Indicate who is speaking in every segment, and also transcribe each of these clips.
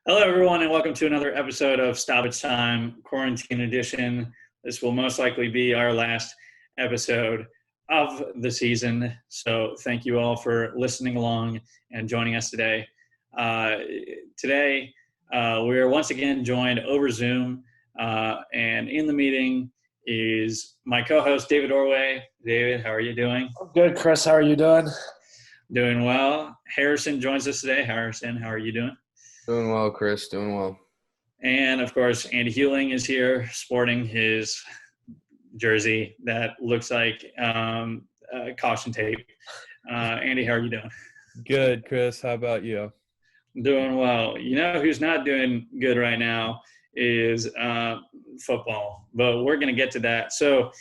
Speaker 1: Hello, everyone, and welcome to another episode of Stoppage Time, Quarantine Edition. This will most likely be our last episode of the season. So, thank you all for listening along and joining us today. Today, we are once again joined over Zoom, and in the meeting is my co-host David Orway. David, how are you doing?
Speaker 2: Good, Chris. How are you doing?
Speaker 1: Doing well. Harrison joins us today. Harrison, how are you doing?
Speaker 3: Doing well, Chris. Doing well.
Speaker 1: And, of course, Andy Hewling is here sporting his jersey that looks like caution tape. Andy, how are you doing?
Speaker 4: Good, Chris. How about you?
Speaker 1: Doing well. You know who's not doing good right now is football, but we're going to get to that. So,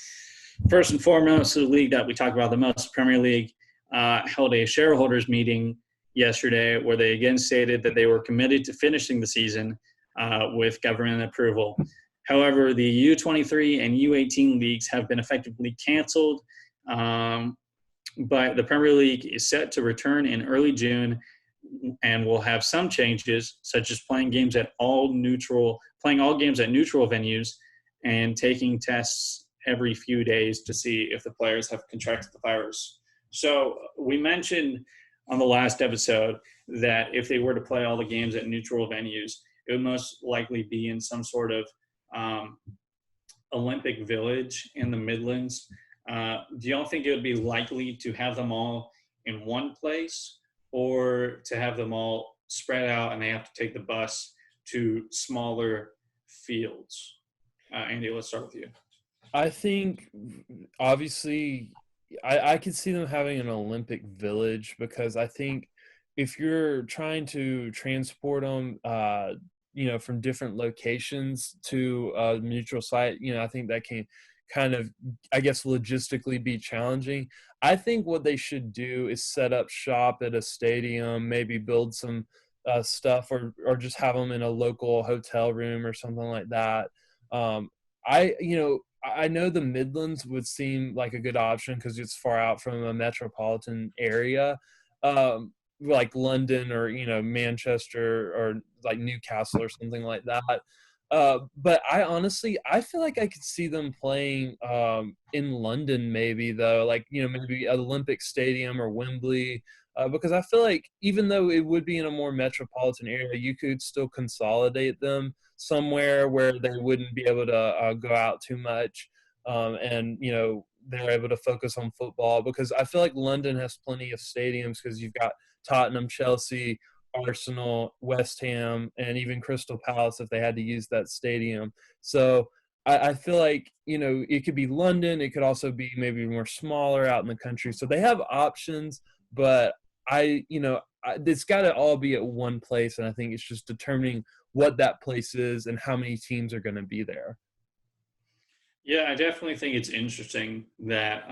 Speaker 1: first and foremost, the league that we talk about the most, Premier League, held a shareholders meeting yesterday where they again stated that they were committed to finishing the season with government approval. However, the U23 and U18 leagues have been effectively canceled, but the Premier League is set to return in early June and will have some changes, such as playing all games at neutral venues and taking tests every few days to see if the players have contracted the virus. So we mentioned on the last episode that if they were to play all the games at neutral venues, it would most likely be in some sort of Olympic village in the Midlands. Do y'all think it would be likely to have them all in one place or to have them all spread out and they have to take the bus to smaller fields? Andy, let's start with you.
Speaker 4: I think, obviously, I could see them having an Olympic village because I think if you're trying to transport them, from different locations to a neutral site, I think that can kind of, I guess, logistically be challenging. I think what they should do is set up shop at a stadium, maybe build some stuff or just have them in a local hotel room or something like that. I know the Midlands would seem like a good option because it's far out from a metropolitan area, like London or, Manchester or like Newcastle or something like that. But I feel like I could see them playing in London maybe, though, like, maybe Olympic Stadium or Wembley, because I feel like even though it would be in a more metropolitan area, you could still consolidate them somewhere where they wouldn't be able to go out too much, and they're able to focus on football, because I feel like London has plenty of stadiums because you've got Tottenham, Chelsea, Arsenal, West Ham, and even Crystal Palace if they had to use that stadium. So I feel like, it could be London. It could also be maybe more smaller out in the country. So they have options, but it's got to all be at one place, and I think it's just determining what that place is and how many teams are going to be there.
Speaker 1: Yeah, I definitely think it's interesting that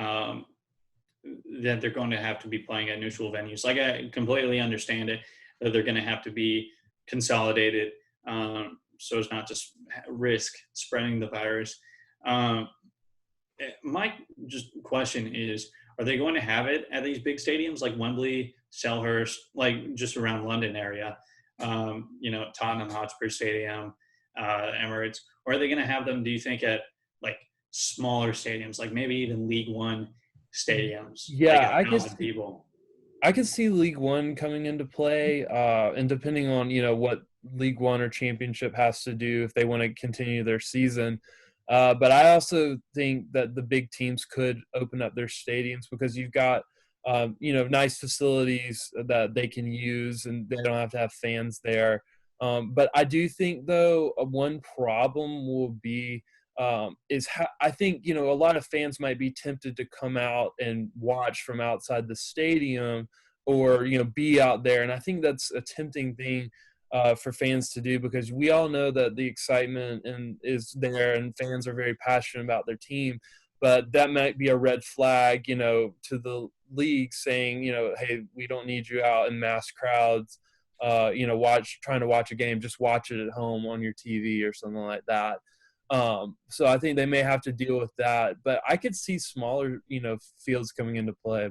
Speaker 1: that they're going to have to be playing at neutral venues. Like, I completely understand it, that they're going to have to be consolidated so as not to risk spreading the virus. My just question is, are they going to have it at these big stadiums like Wembley, Selhurst, like just around London area, Tottenham Hotspur Stadium, Emirates? Or are they going to have them, do you think, at like smaller stadiums, like maybe even League One stadiums?
Speaker 4: Yeah,
Speaker 1: like 1,000 people?
Speaker 4: I could see League One coming into play, and depending on, what League One or Championship has to do if they want to continue their season. But I also think that the big teams could open up their stadiums because you've got, nice facilities that they can use and they don't have to have fans there. But I do think, though, one problem will be I think, a lot of fans might be tempted to come out and watch from outside the stadium or, be out there. And I think that's a tempting thing for fans to do, because we all know that the excitement is there and fans are very passionate about their team. But that might be a red flag, to the league saying, hey, we don't need you out in mass crowds, trying to watch a game. Just watch it at home on your TV or something like that. So I think they may have to deal with that, but I could see smaller, fields coming into play.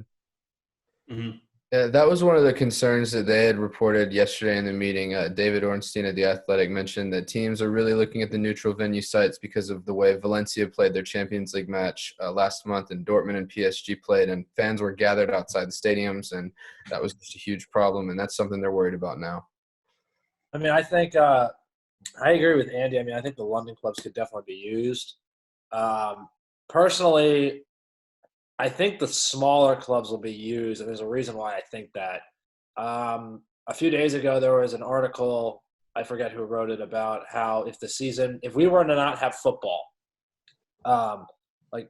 Speaker 1: Mm-hmm.
Speaker 3: Yeah, that was one of the concerns that they had reported yesterday in the meeting. David Ornstein of The Athletic mentioned that teams are really looking at the neutral venue sites because of the way Valencia played their Champions League match last month, and Dortmund and PSG played, and fans were gathered outside the stadiums, and that was just a huge problem, and that's something they're worried about now.
Speaker 2: I mean, I think I agree with Andy. I mean, I think the London clubs could definitely be used. Personally, I think the smaller clubs will be used, and there's a reason why I think that. A few days ago, there was an article, I forget who wrote it, about how if we were to not have football, um, like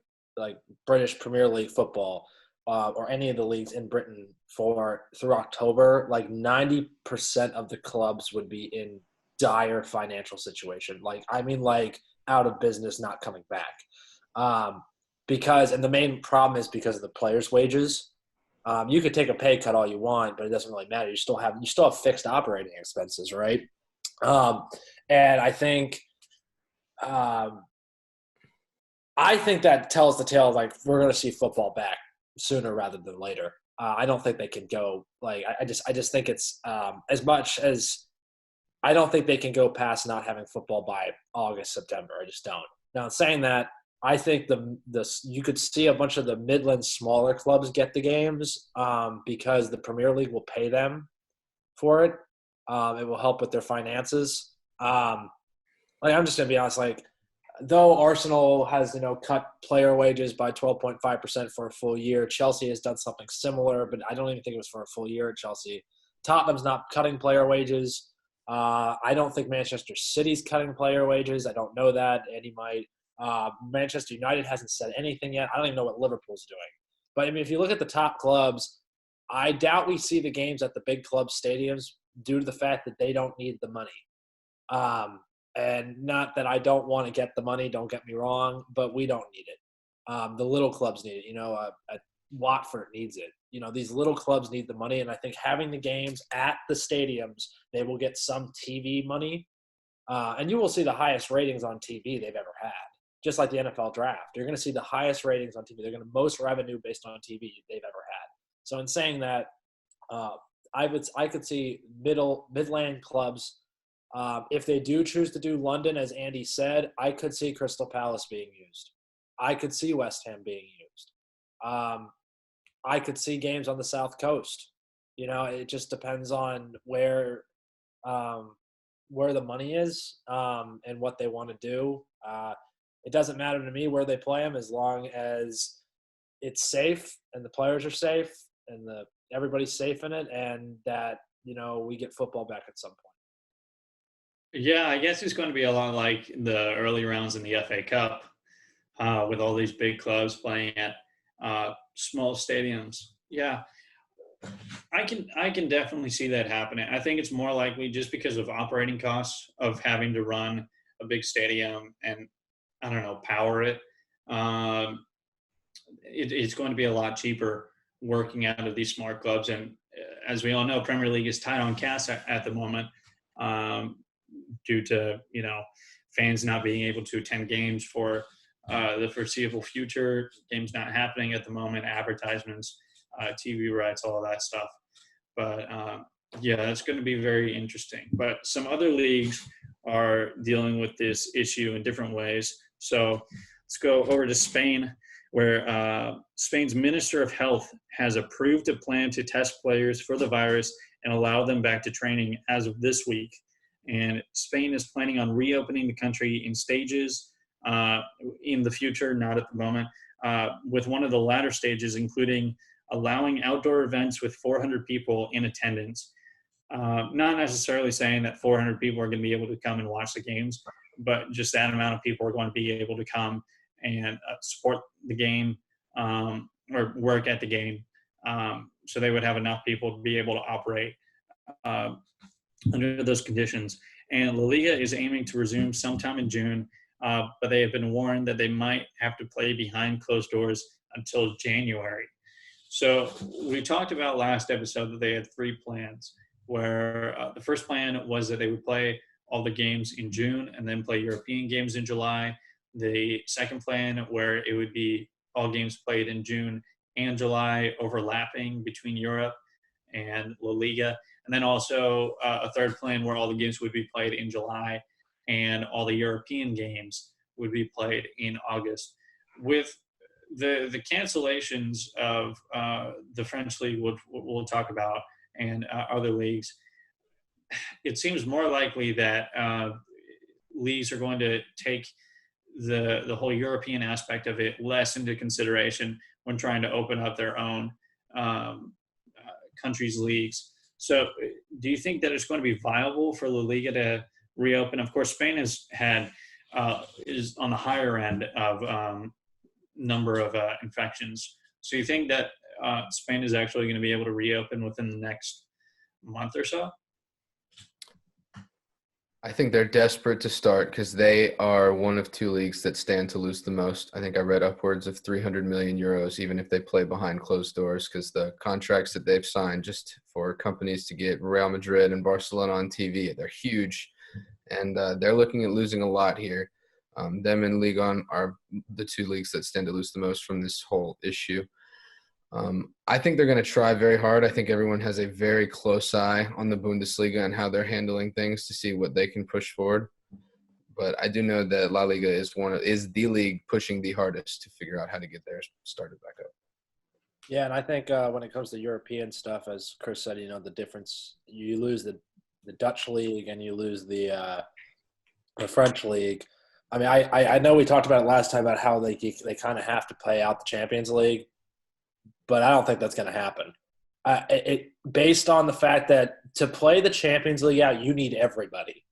Speaker 2: British Premier League football, or any of the leagues in Britain through October, like 90% of the clubs would be in dire financial situation. Like, I mean, like out of business, not coming back. And the main problem is because of the players' wages. You could take a pay cut all you want, but it doesn't really matter. You still have fixed operating expenses, right? And I think that tells the tale. Like, we're going to see football back sooner rather than later. I don't think they can go like I just think it's as much as I don't think they can go past not having football by August, September. I just don't. Now, in saying that, I think you could see a bunch of the Midland smaller clubs get the games because the Premier League will pay them for it. It will help with their finances. I'm just gonna be honest. Like, though Arsenal has cut player wages by 12.5% for a full year, Chelsea has done something similar, but I don't even think it was for a full year at Chelsea. Tottenham's not cutting player wages. I don't think Manchester City's cutting player wages. I don't know that. Eddie might. Manchester United hasn't said anything yet. I don't even know what Liverpool's doing. But, I mean, if you look at the top clubs, I doubt we see the games at the big club stadiums due to the fact that they don't need the money. And not that I don't want to get the money, don't get me wrong, but we don't need it. The little clubs need it. Watford needs it. These little clubs need the money, and I think having the games at the stadiums, they will get some TV money. And you will see the highest ratings on TV they've ever had. Just like the NFL draft. You're going to see the highest ratings on TV. They're going to most revenue based on TV they've ever had. So in saying that, I could see Midland clubs, if they do choose to do London, as Andy said, I could see Crystal Palace being used. I could see West Ham being used. I could see games on the South Coast. It just depends on where the money is and what they want to do. It doesn't matter to me where they play them as long as it's safe and the players are safe and everybody's safe in it, and that we get football back at some point.
Speaker 1: Yeah, I guess it's going to be a lot like the early rounds in the FA Cup, with all these big clubs playing at small stadiums. Yeah, I can definitely see that happening. I think it's more likely just because of operating costs of having to run a big stadium and, I don't know, power it. It's going to be a lot cheaper working out of these smart clubs. And as we all know, Premier League is tight on cash at the moment, due to, fans not being able to attend games for the foreseeable future, games not happening at the moment, advertisements, TV rights, all of that stuff. But yeah, that's going to be very interesting. But some other leagues are dealing with this issue in different ways. So let's go over to Spain, where Spain's Minister of Health has approved a plan to test players for the virus and allow them back to training as of this week. And Spain is planning on reopening the country in stages in the future, not at the moment, with one of the latter stages including allowing outdoor events with 400 people in attendance. Not necessarily saying that 400 people are going to be able to come and watch the games, but just that amount of people are going to be able to come and support the game or work at the game. So they would have enough people to be able to operate under those conditions. And La Liga is aiming to resume sometime in June, but they have been warned that they might have to play behind closed doors until January. So we talked about last episode that they had 3 plans, where the first plan was that they would play all the games in June and then play European games in July. The second plan, where it would be all games played in June and July overlapping between Europe. and La Liga. And then also a third plan where all the games would be played in July and all the European games would be played in August. With the cancellations of the French league, we'll talk about, and other leagues, it seems more likely that leagues are going to take the whole European aspect of it less into consideration when trying to open up their own countries' leagues. So, do you think that it's going to be viable for La Liga to reopen? Of course, Spain has had is on the higher end of number of infections. So, you think that Spain is actually going to be able to reopen within the next month or so?
Speaker 3: I think they're desperate to start because they are one of two leagues that stand to lose the most. I think I read upwards of 300 million euros, even if they play behind closed doors, because the contracts that they've signed just for companies to get Real Madrid and Barcelona on TV, they're huge. And they're looking at losing a lot here. Them and Ligue 1 are the two leagues that stand to lose the most from this whole issue. I think they're going to try very hard. I think everyone has a very close eye on the Bundesliga and how they're handling things to see what they can push forward. But I do know that La Liga is the league pushing the hardest to figure out how to get theirs started back up.
Speaker 2: Yeah, and I think when it comes to European stuff, as Chris said, the difference, you lose the Dutch league and you lose the French league. I mean, I know we talked about it last time about how they kind of have to play out the Champions League, but I don't think that's going to happen. Based on the fact that to play the Champions League out, you need everybody.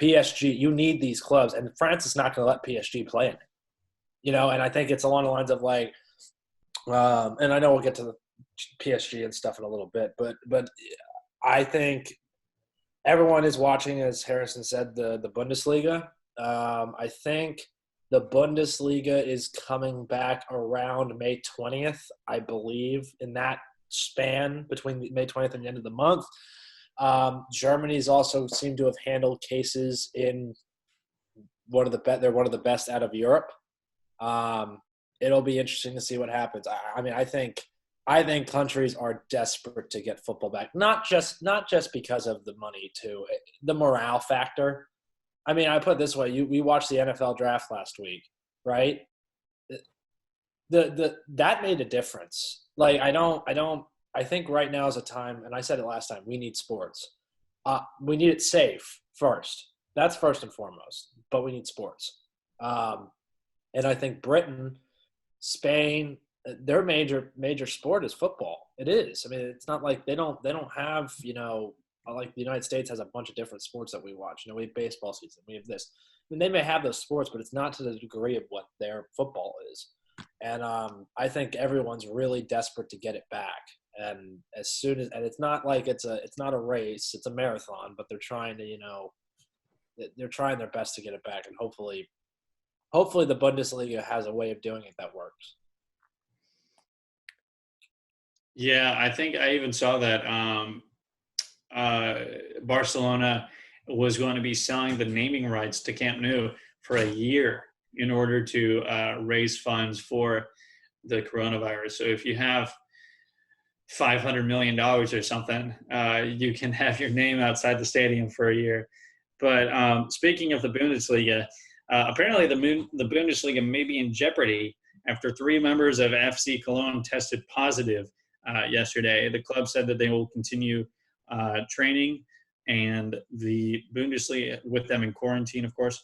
Speaker 2: PSG, you need these clubs, and France is not going to let PSG play in it. And I think it's along the lines of like, and I know we'll get to the PSG and stuff in a little bit, but I think everyone is watching, as Harrison said, the Bundesliga. I think the Bundesliga is coming back around May 20th, I believe, in that span between May 20th and the end of the month. Germany's also seemed to have handled cases in they're one of the best out of Europe. It'll be interesting to see what happens. I mean, I think countries are desperate to get football back, not just because of the money, too, the morale factor. I mean, I put it this way: we watched the NFL draft last week, right? That made a difference. Like, I think right now is a time, and I said it last time, we need sports. We need it safe first. That's first and foremost. But we need sports. And I think Britain, Spain, their major sport is football. It is. I mean, it's not like they don't have, like the United States has a bunch of different sports that we watch. We have baseball season. We have this. I mean, they may have those sports, but it's not to the degree of what their football is. And I think everyone's really desperate to get it back. And and it's not like it's not a race, it's a marathon, but they're trying to, they're trying their best to get it back. And hopefully the Bundesliga has a way of doing it that works.
Speaker 1: Yeah, I think I even saw that Barcelona was going to be selling the naming rights to Camp Nou for a year in order to raise funds for the coronavirus. So if you have $500 million or something, you can have your name outside the stadium for a year. But speaking of the Bundesliga, apparently the Bundesliga may be in jeopardy after 3 members of FC Cologne tested positive yesterday. The club said that they will continue training, and the Bundesliga, with them in quarantine, of course,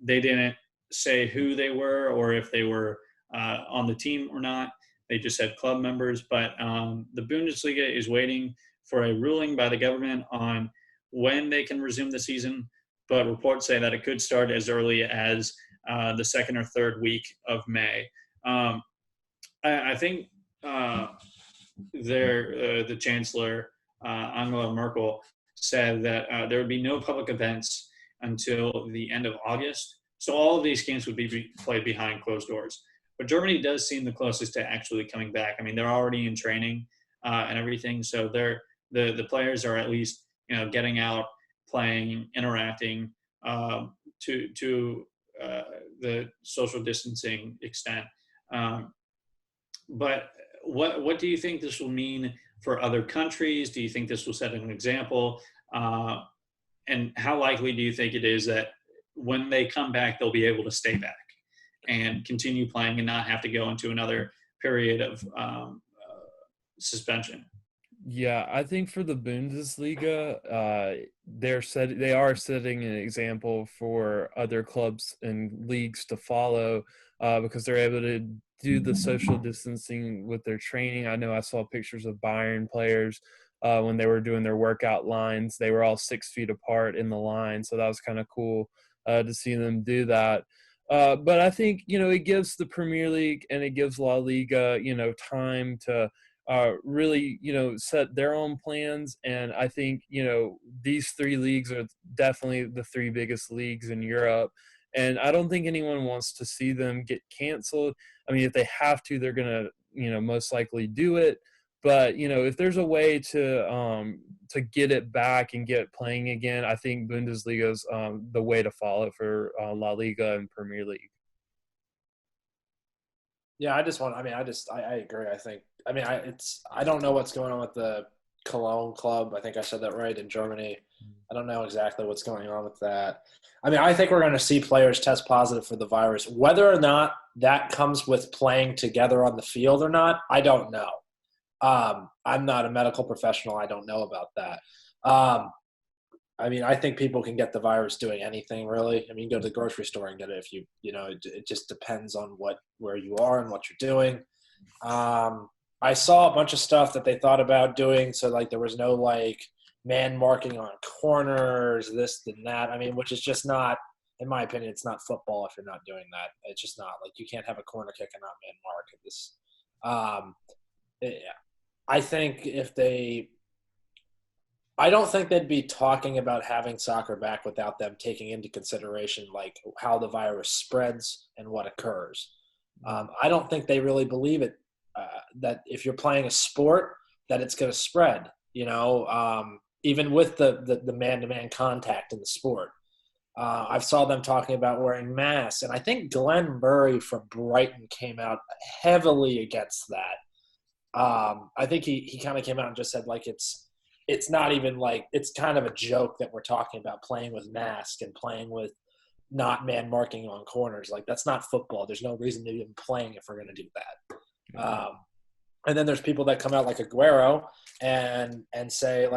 Speaker 1: they didn't say who they were or if they were on the team or not. They just said club members. But the Bundesliga is waiting for a ruling by the government on when they can resume the season. But reports say that it could start as early as the 2nd or 3rd week of May. I think the Chancellor, Angela Merkel, said that there would be no public events until the end of August. So all of these games would be played behind closed doors. But Germany does seem the closest to actually coming back. I mean, they're already in training and everything. So the players are at least, getting out, playing, interacting to the social distancing extent. But what do you think this will mean for other countries? Do you think this will set an example? And how likely do you think it is that when they come back, they'll be able to stay back and continue playing and not have to go into another period of suspension?
Speaker 4: Yeah, I think for the Bundesliga, they are setting an example for other clubs and leagues to follow, because they're able to do the social distancing with their training. I know I saw pictures of Bayern players when they were doing their workout lines. They were all 6 feet apart in the line, so that was kind of cool to see them do that. But I think, it gives the Premier League and it gives La Liga, time to really, set their own plans. And I think, these 3 leagues are definitely the 3 biggest leagues in Europe. And I don't think anyone wants to see them get canceled. I mean, if they have to, they're going to, most likely do it. But, if there's a way to get it back and get playing again, I think Bundesliga is the way to follow for La Liga and Premier League.
Speaker 2: Yeah, I agree. I don't know what's going on with the Cologne club. I think I said that right, in Germany. I don't know exactly what's going on with that. I think we're going to see players test positive for the virus. Whether or not that comes with playing together on the field or not, I don't know. I'm not a medical professional. I don't know about that. I think people can get the virus doing anything, really. You can go to the grocery store and get it if it just depends on where you are and what you're doing. I saw a bunch of stuff that they thought about doing. So, there was no, man marking on corners, this and that. Which is just not, in my opinion, it's not football if you're not doing that. It's just not. You can't have a corner kick and not man mark. I think I don't think they'd be talking about having soccer back without them taking into consideration how the virus spreads and what occurs. I don't think they really believe it, that if you're playing a sport that it's going to spread, even with the man-to-man contact in the sport. I saw them talking about wearing masks, and I think Glenn Murray from Brighton came out heavily against that. I think he kind of came out and just said it's not even it's kind of a joke that we're talking about playing with masks and playing with not man marking on corners. That's not football. There's no reason to even playing if we're going to do that. And then there's people that come out like Aguero and say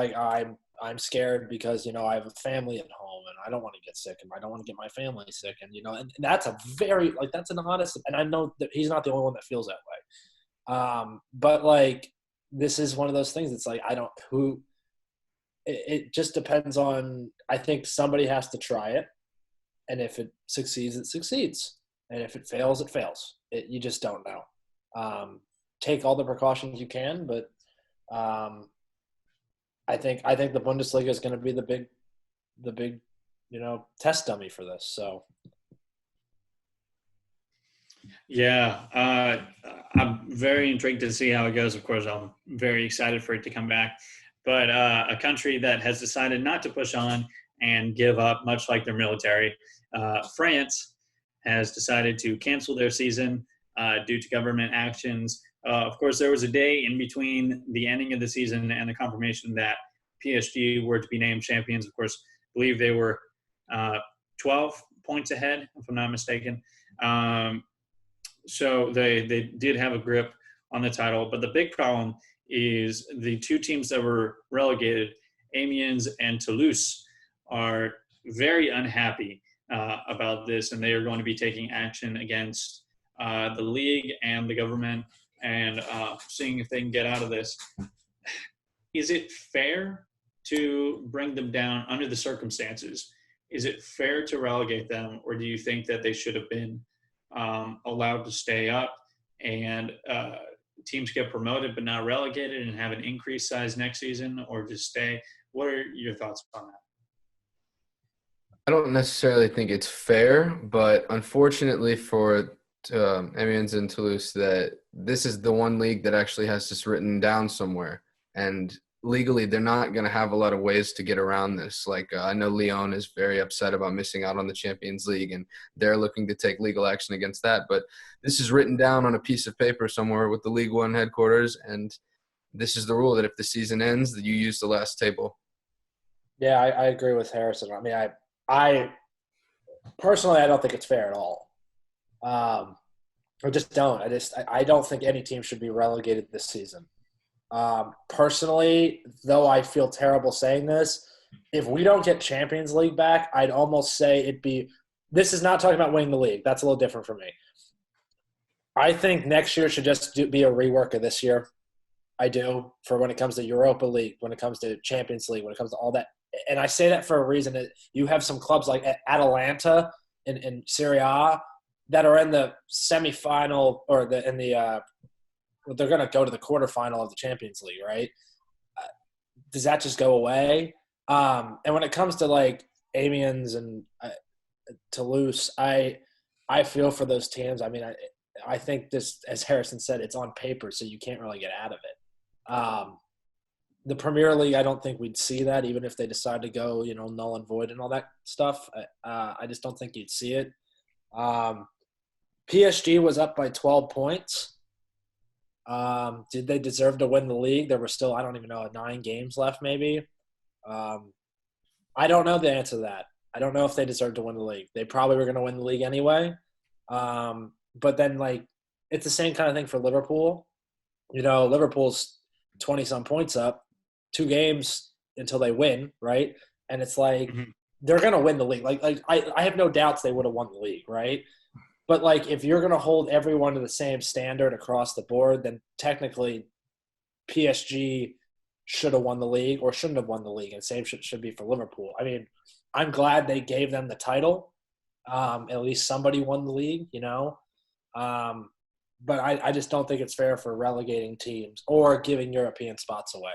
Speaker 2: I'm scared because, I have a family at home and I don't want to get sick and I don't want to get my family sick. And, and that's a very, that's an honest, and I know that he's not the only one that feels that way. But this is one of those things. It's it just depends on, I think somebody has to try it. And if it succeeds, it succeeds. And if it fails, it fails. You just don't know. Take all the precautions you can, but I think the Bundesliga is going to be the big, test dummy for this. So.
Speaker 1: Yeah, I'm very intrigued to see how it goes. Of course, I'm very excited for it to come back. But a country that has decided not to push on and give up, much like their military, France has decided to cancel their season due to government actions. Of course, there was a day in between the ending of the season and the confirmation that PSG were to be named champions. Of course, I believe they were 12 points ahead, if I'm not mistaken. So they did have a grip on the title. But the big problem is the 2 teams that were relegated, Amiens and Toulouse, are very unhappy about this, and they are going to be taking action against the league and the government and seeing if they can get out of this. Is it fair to bring them down under the circumstances? Is it fair to relegate them, or do you think that they should have been allowed to stay up and teams get promoted but not relegated and have an increased size next season, or just stay? What are your thoughts on that?
Speaker 3: I don't necessarily think it's fair, but unfortunately for Amiens and Toulouse, that this is the one league that actually has this written down somewhere. And legally, they're not going to have a lot of ways to get around this. I know Lyon is very upset about missing out on the Champions League, and they're looking to take legal action against that. But this is written down on a piece of paper somewhere with the League One headquarters, and this is the rule that if the season ends, that you use the last table.
Speaker 2: Yeah, I agree with Harrison. I mean, I personally, I don't think it's fair at all. I just don't. I don't think any team should be relegated this season. Personally, though I feel terrible saying this, if we don't get Champions League back, I'd almost say it'd be – this is not talking about winning the league. That's a little different for me. I think next year should just be a rework of this year. I do, for when it comes to Europa League, when it comes to Champions League, when it comes to all that. And I say that for a reason. That you have some clubs like Atalanta in Serie A that are in the semifinal or they're going to go to the quarterfinal of the Champions League, right? Does that just go away? And when it comes to like Amiens and Toulouse, I feel for those teams. I mean, I think this, as Harrison said, it's on paper, so you can't really get out of it. The Premier League, I don't think we'd see that, even if they decide to go, null and void and all that stuff. I just don't think you'd see it. PSG was up by 12 points. Did they deserve to win the league? There were still, I don't even know, 9 games left maybe. I don't know the answer to that. I don't know if they deserve to win the league. They probably were going to win the league anyway. But then, it's the same kind of thing for Liverpool. Liverpool's 20-some points up, 2 games until they win, right? And it's they're going to win the league. I have no doubts they would have won the league, right? But, if you're going to hold everyone to the same standard across the board, then technically PSG should have won the league or shouldn't have won the league, and same should be for Liverpool. I mean, I'm glad they gave them the title. At least somebody won the league, But I just don't think it's fair for relegating teams or giving European spots away.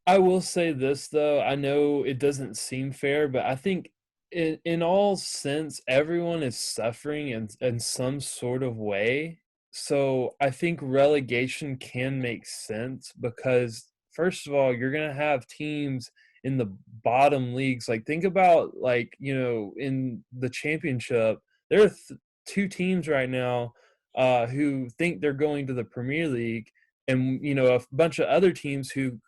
Speaker 4: I will say this, though. I know it doesn't seem fair, but I think in all sense, everyone is suffering in some sort of way. So I think relegation can make sense because, first of all, you're going to have teams in the bottom leagues. Think about, in the championship, there are 2 teams right now who think they're going to the Premier League, and a bunch of other teams who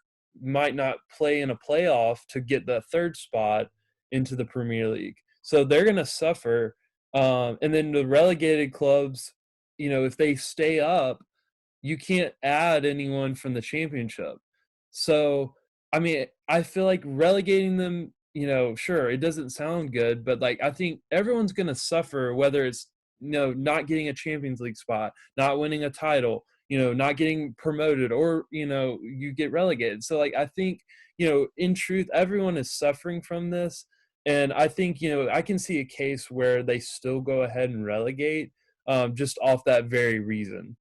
Speaker 4: might not play in a playoff to get the 3rd spot into the Premier League. So they're going to suffer. And then the relegated clubs, if they stay up, you can't add anyone from the championship. So, I mean, I feel like relegating them, sure, it doesn't sound good, but I think everyone's going to suffer, whether it's not getting a Champions League spot, not winning a title, not getting promoted, or, you get relegated. So, I think, in truth, everyone is suffering from this. And I think, I can see a case where they still go ahead and relegate just off that very reason.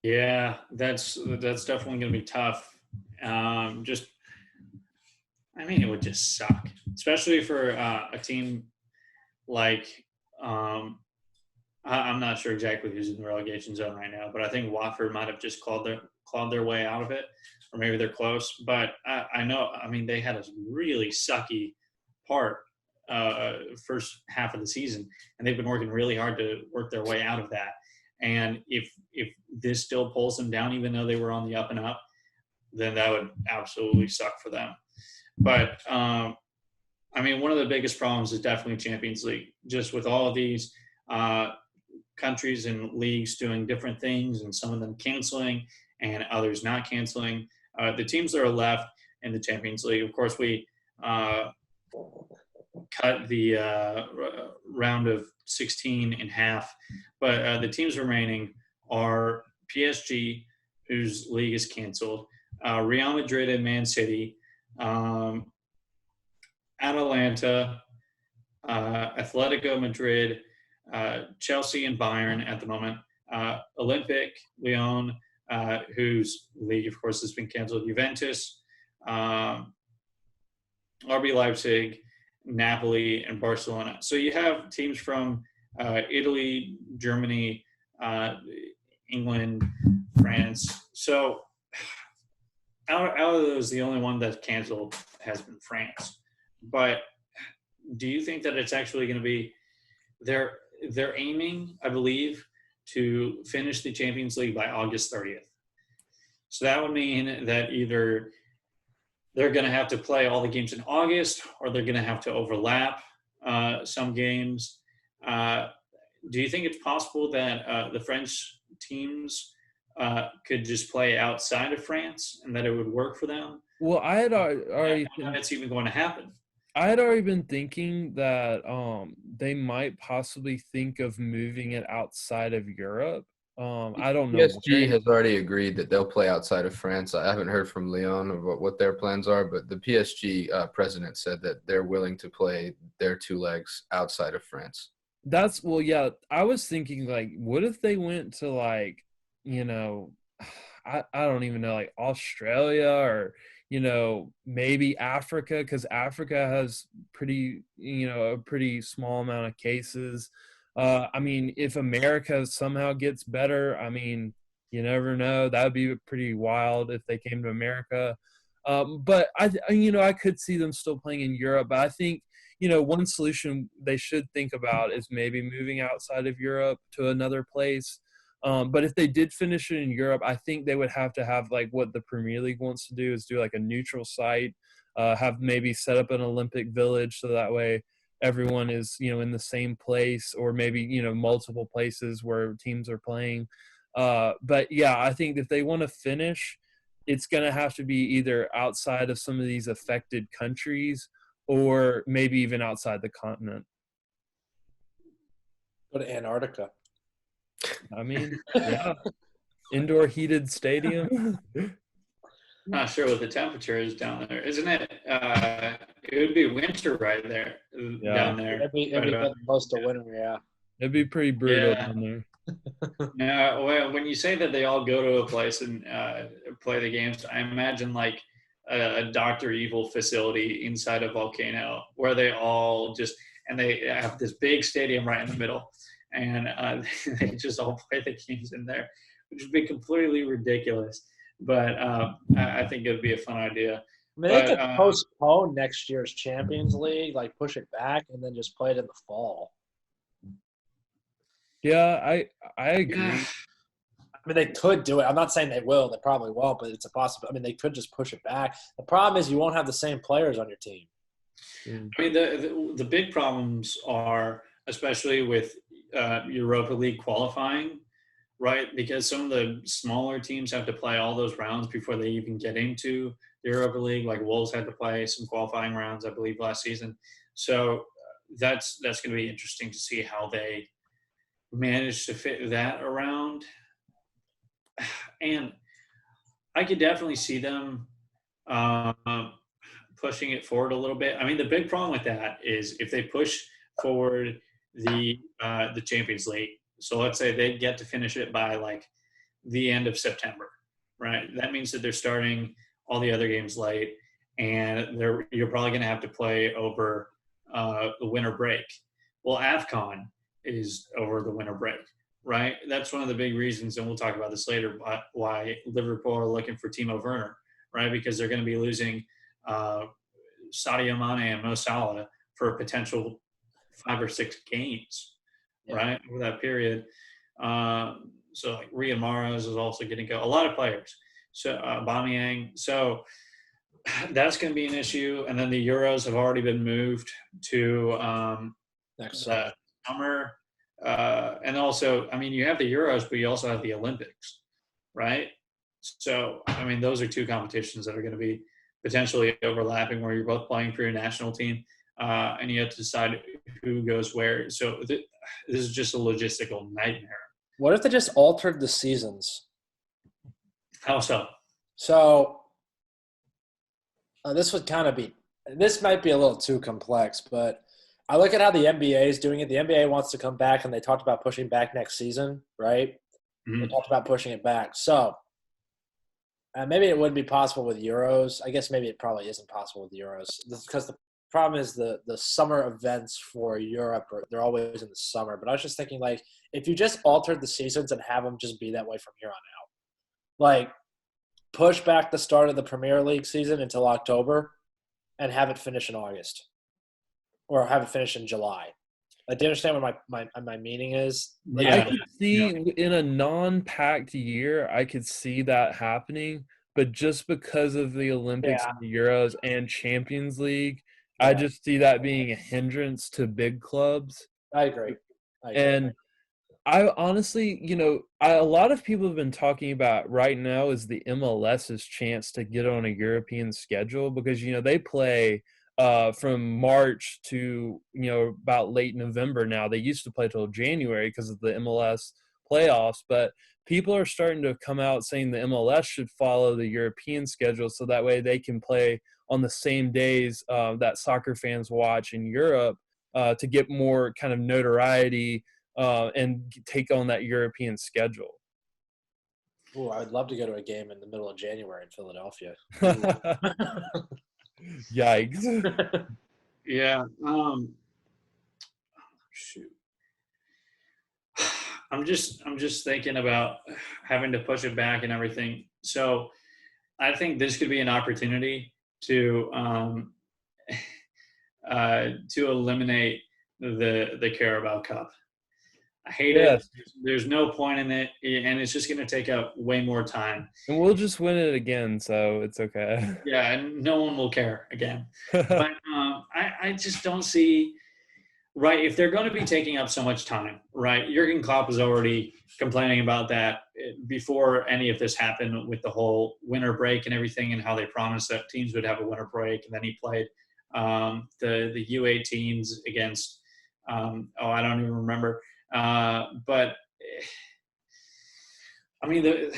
Speaker 1: Yeah, that's definitely going to be tough. It would just suck, especially for a team like I'm not sure exactly who's in the relegation zone right now, but I think Watford might have just clawed their way out of it, or maybe they're close. But I know, they had a really sucky first half of the season, and they've been working really hard to work their way out of that. And if this still pulls them down, even though they were on the up and up, then that would absolutely suck for them. But one of the biggest problems is definitely Champions League. Just with all of these countries and leagues doing different things, and some of them canceling and others not canceling. The teams that are left in the Champions League, of course, we cut the round of 16 in half. But the teams remaining are PSG, whose league is canceled, Real Madrid and Man City, Atalanta, Atletico Madrid, Chelsea and Bayern at the moment, Olympic Lyon, whose league, of course, has been canceled, Juventus, RB Leipzig, Napoli, and Barcelona. So you have teams from Italy, Germany, England, France. So out of those, the only one that's canceled has been France. But do you think that it's actually going to be they're aiming, I believe, to finish the Champions League by August 30th. So that would mean that either they're going to have to play all the games in August, or they're going to have to overlap some games. Do you think it's possible that the French teams could just play outside of France and that it would work for them?
Speaker 4: Well, I had already
Speaker 1: That's even going to happen.
Speaker 4: I had already been thinking that they might possibly think of moving it outside of Europe. I don't know.
Speaker 3: PSG has already agreed that they'll play outside of France. I haven't heard from Lyon of what their plans are, but the PSG president said that they're willing to play their 2 legs outside of France.
Speaker 4: Yeah. I was thinking, like, what if they went to, like, you know, I don't even know, like Australia or, maybe Africa, because Africa has a pretty small amount of cases. I mean, if America somehow gets better, I mean, you never know. That would be pretty wild if they came to America. But I could see them still playing in Europe. But I think, one solution they should think about is maybe moving outside of Europe to another place. But if they did finish it in Europe, I think they would have to have, like, what the Premier League wants to do is do like a neutral site, have maybe set up an Olympic Village so that way everyone is, in the same place, or maybe, multiple places where teams are playing. But yeah, I think if they want to finish, it's going to have to be either outside of some of these affected countries or maybe even outside the continent.
Speaker 2: Go to Antarctica.
Speaker 4: I mean, yeah. Indoor heated stadium.
Speaker 1: Not sure what the temperature is down there, isn't it? It would be winter right there, down there.
Speaker 2: It'd be getting close to winter, yeah.
Speaker 4: It'd be pretty brutal down there.
Speaker 1: Now, well, when you say that they all go to a place and play the games, I imagine like a Dr. Evil facility inside a volcano where they all and they have this big stadium right in the middle, and they just all play the games in there, which would be completely ridiculous. But I think it would be a fun idea.
Speaker 2: I mean, they could postpone next year's Champions League, like push it back, and then just play it in the fall.
Speaker 4: Yeah, I agree.
Speaker 2: I mean, they could do it. I'm not saying they will. They probably won't, but it's a possibility. I mean, they could just push it back. The problem is you won't have the same players on your team.
Speaker 1: I mean, the big problems are, especially with Europa League qualifying, right? Because some of the smaller teams have to play all those rounds before they even get into the Europa League. Like Wolves had to play some qualifying rounds, I believe, last season. So that's going to be interesting to see how they manage to fit that around. And I could definitely see them pushing it forward a little bit. I mean, the big problem with that is if they push forward the Champions League. So let's say they get to finish it by like the end of September, right? That means that they're starting all the other games late, and you're probably going to have to play over the winter break. Well, AFCON is over the winter break, right? That's one of the big reasons, and we'll talk about this later, why Liverpool are looking for Timo Werner, right? Because they're going to be losing Sadio Mane and Mo Salah for a potential 5 or 6 games, right, over that period. So like Riyad Mahrez is also going to go. A lot of players. So Aubameyang. So that's going to be an issue. And then the Euros have already been moved to
Speaker 2: Next
Speaker 1: summer. And also, I mean, you have the Euros, but you also have the Olympics, right? So, I mean, those are 2 competitions that are going to be potentially overlapping where you're both playing for your national team. And you have to decide who goes where. So this is just a logistical nightmare.
Speaker 2: What if they just altered the seasons?
Speaker 1: How so?
Speaker 2: So this would kind of be – this might be a little too complex, but I look at how the NBA is doing it. The NBA wants to come back, and they talked about pushing back next season, right? Mm-hmm. They talked about pushing it back. So maybe it wouldn't be possible with Euros. I guess maybe it probably isn't possible with Euros because the problem is the summer events for Europe they're always in the summer. But I was just thinking, like, if you just altered the seasons and have them just be that way from here on out, like push back the start of the Premier League season until October and have it finish in August or have it finish in July. Do you understand what my meaning is? Like,
Speaker 4: I could see in a non-packed year, I could see that happening. But just because of the Olympics, and the Euros, and Champions League, I just see that being a hindrance to big clubs.
Speaker 2: I agree.
Speaker 4: And I honestly, a lot of people have been talking about right now is the MLS's chance to get on a European schedule because, they play from March to, about late November now. They used to play till January because of the MLS playoffs, but people are starting to come out saying the MLS should follow the European schedule so that way they can play on the same days that soccer fans watch in Europe to get more kind of notoriety and take on that European schedule.
Speaker 2: Oh, I would love to go to a game in the middle of January in Philadelphia.
Speaker 4: Yikes.
Speaker 1: Yeah. Shoot. I'm just thinking about having to push it back and everything. So I think this could be an opportunity to eliminate the Carabao Cup. I hate it. There's no point in it, and it's just going to take up way more time.
Speaker 4: And we'll just win it again, so it's okay.
Speaker 1: Yeah, and no one will care again. But I just don't see – right, if they're going to be taking up so much time, right, Jurgen Klopp was already complaining about that before any of this happened with the whole winter break and everything and how they promised that teams would have a winter break. And then he played the U18s against I don't even remember. But, I mean,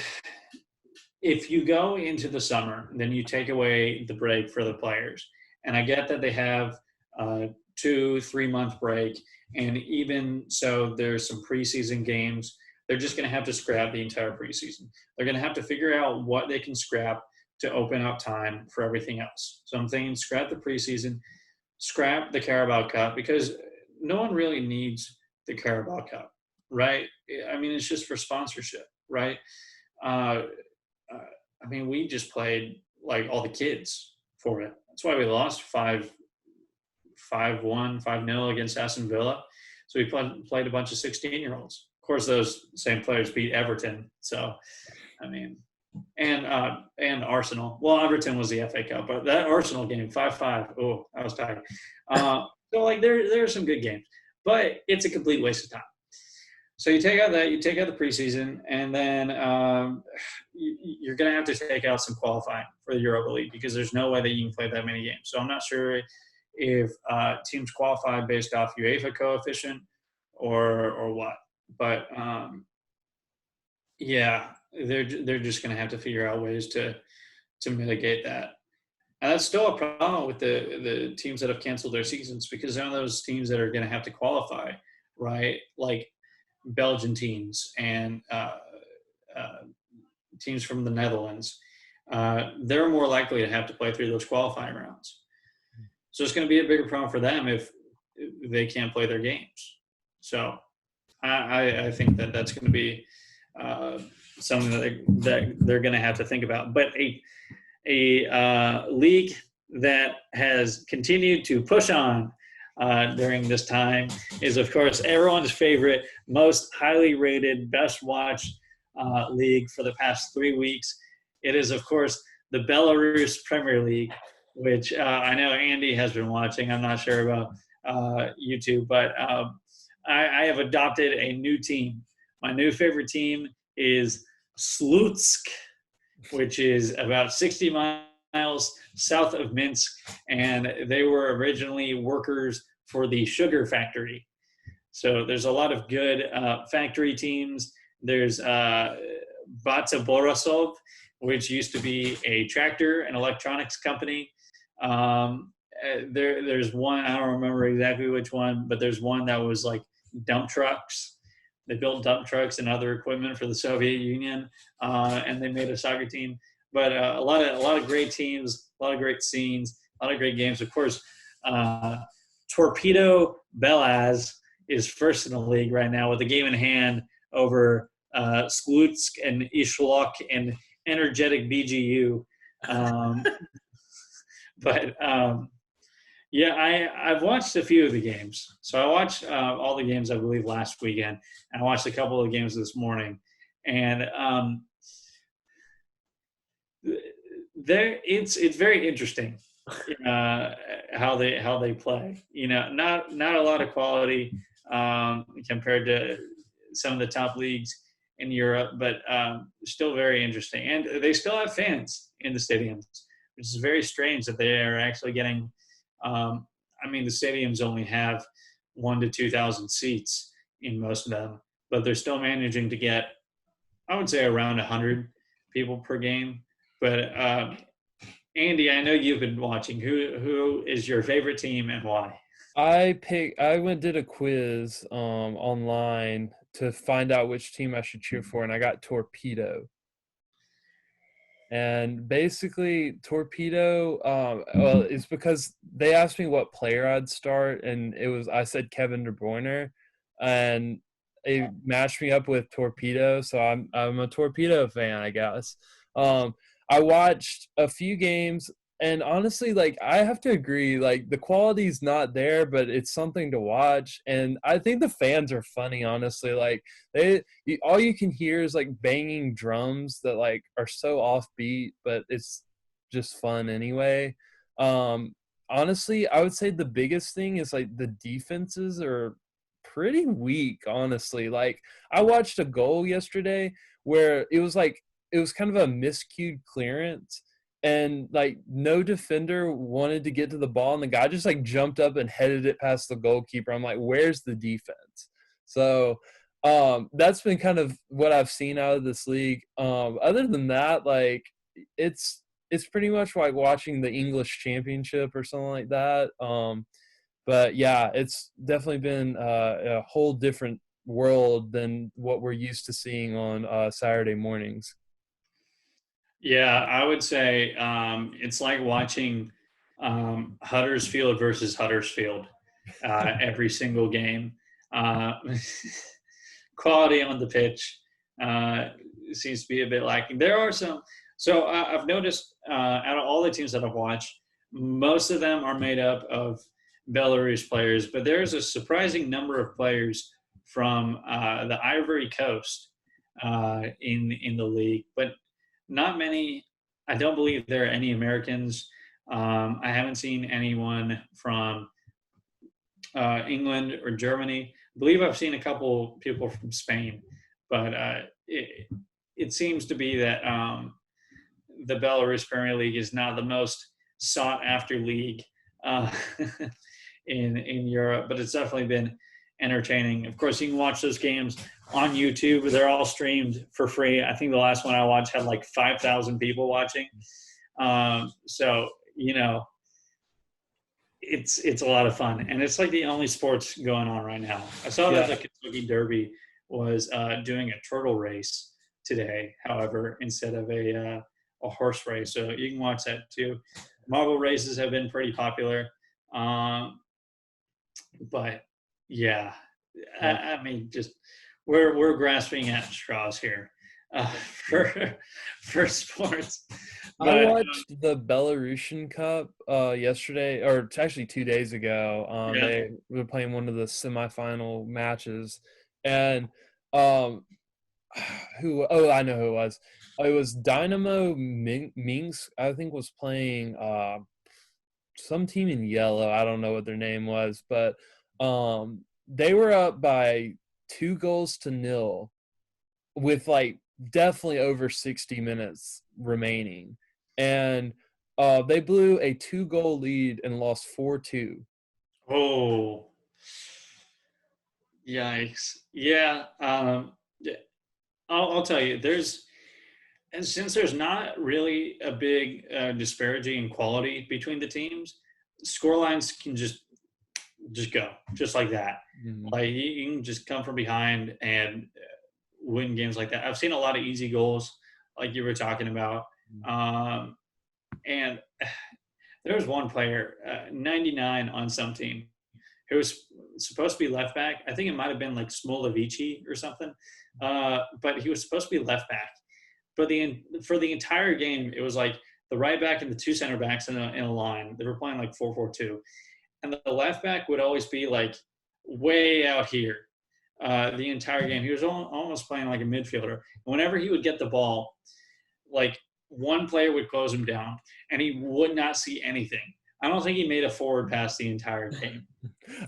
Speaker 1: if you go into the summer, then you take away the break for the players. And I get that they have 2-3 month break. And even so, there's some preseason games. They're just going to have to scrap the entire preseason. They're going to have to figure out what they can scrap to open up time for everything else. So I'm thinking scrap the preseason, scrap the Carabao Cup, because no one really needs the Carabao Cup, right? I mean, it's just for sponsorship, right? I mean, we just played like all the kids for it. That's why we lost 5-1, 5-0 against Aston Villa. So we played a bunch of 16-year-olds. Of course, those same players beat Everton. So, I mean, and Arsenal. Well, Everton was the FA Cup, but that Arsenal game, 5-5. Oh, I was tired. So, like, there are some good games. But it's a complete waste of time. So you take out that, you take out the preseason, and then you're going to have to take out some qualifying for the Europa League because there's no way that you can play that many games. So I'm not sure if teams qualify based off UEFA coefficient or what. But, yeah, they're just going to have to figure out ways to mitigate that. And that's still a problem with the teams that have canceled their seasons because there are those teams that are going to have to qualify, right? Like Belgian teams and teams from the Netherlands. They're more likely to have to play through those qualifying rounds. So it's going to be a bigger problem for them if they can't play their games. So I think that's going to be something that they're going to have to think about. But a league that has continued to push on during this time is, of course, everyone's favorite, most highly rated, best watched league for the past 3 weeks. It is, of course, the Belarus Premier League, which I know Andy has been watching. I'm not sure about YouTube, but I have adopted a new team. My new favorite team is Slutsk, which is about 60 miles south of Minsk, and they were originally workers for the sugar factory. So there's a lot of good factory teams. There's Bata Borisov, which used to be a tractor and electronics company. There's one, I don't remember exactly which one, but there's one that was like dump trucks. They built dump trucks and other equipment for the Soviet Union, and they made a soccer team. But a lot of great teams, a lot of great scenes, a lot of great games. Of course, Torpedo Belaz is first in the league right now with a game in hand over Slutsk and Ishlok and Energetic BGU. But Yeah, I've watched a few of the games. So I watched all the games I believe last weekend, and I watched a couple of games this morning, and it's very interesting uh, how they play. Not a lot of quality compared to some of the top leagues in Europe, but still very interesting. And they still have fans in the stadiums, which is very strange that they are actually getting. I mean, the stadiums only have 1 to 2,000 seats in most of them, but they're still managing to get, I would say, around 100 people per game. But Andy, I know you've been watching. Who is your favorite team and why?
Speaker 4: I went did a quiz online to find out which team I should cheer for, and I got Torpedo. And basically, Torpedo, well, it's because they asked me what player I'd start, and I said Kevin De Bruyne, and it matched me up with Torpedo, so I'm a Torpedo fan, I guess. Um, I watched a few games, and honestly, like I have to agree, like the quality's not there, but it's something to watch, and I think the fans are funny, honestly. Like all you can hear is like banging drums that like are so offbeat, but it's just fun anyway. Um, Honestly, I would say the biggest thing is like the defenses are pretty weak, honestly. Like I watched a goal yesterday where it was kind of a miscued clearance and like no defender wanted to get to the ball and the guy just like jumped up and headed it past the goalkeeper. I'm like, where's the defense? So that's been kind of what I've seen out of this league. Other than that, like it's pretty much like watching the English Championship or something like that. But yeah, it's definitely been a whole different world than what we're used to seeing on Saturday mornings.
Speaker 1: Yeah, I would say it's like watching Huddersfield versus Huddersfield every single game. Uh, Quality on the pitch uh, seems to be a bit lacking. There are some. So I've noticed out of all the teams that I've watched, most of them are made up of Belarus players, but there's a surprising number of players from the Ivory Coast in the league, but not many. I don't believe there are any Americans. I haven't seen anyone from England or Germany. I believe I've seen a couple people from Spain, but it seems to be that the Belarus Premier League is not the most sought after league uh, in Europe, but it's definitely been entertaining. Of course, you can watch those games on YouTube. They're all streamed for free. I think the last one I watched had like 5,000 people watching. So it's a lot of fun, and it's like the only sports going on right now. I saw that
Speaker 4: Yeah.
Speaker 1: the Kentucky Derby was doing a turtle race today, however, instead of a horse race. So you can watch that too. Marble races have been pretty popular, um, but yeah, I mean, just we're grasping at straws here for for sports.
Speaker 4: I
Speaker 1: But
Speaker 4: watched the Belarusian Cup yesterday, or it's actually 2 days ago.
Speaker 1: yeah,
Speaker 4: They were playing one of the semifinal matches, and um, who? Oh, I know who it was. It was Dynamo Minsk. I think was playing some team in yellow. I don't know what their name was, but they were up by 2 goals to nil with like definitely over 60 minutes remaining. And they blew a 2 goal lead and lost 4-2.
Speaker 1: oh, yikes, yeah. Yeah, I'll tell you, and since there's not really a big disparity in quality between the teams, score lines can just go just like that.
Speaker 4: Mhm.
Speaker 1: Like you can just come from behind and win games like that. I've seen a lot of easy goals, like you were talking about, um, and there was one player, 99 on some team, who was supposed to be left back. I think it might have been like Smolovici or something, but he was supposed to be left back. But for the entire game, it was like the right back and the two center backs in a line. They were playing like 4-4-2, and the left back would always be like way out here the entire game. He was almost playing like a midfielder. Whenever he would get the ball, like one player would close him down, and he would not see anything. I don't think he made a forward pass the entire game.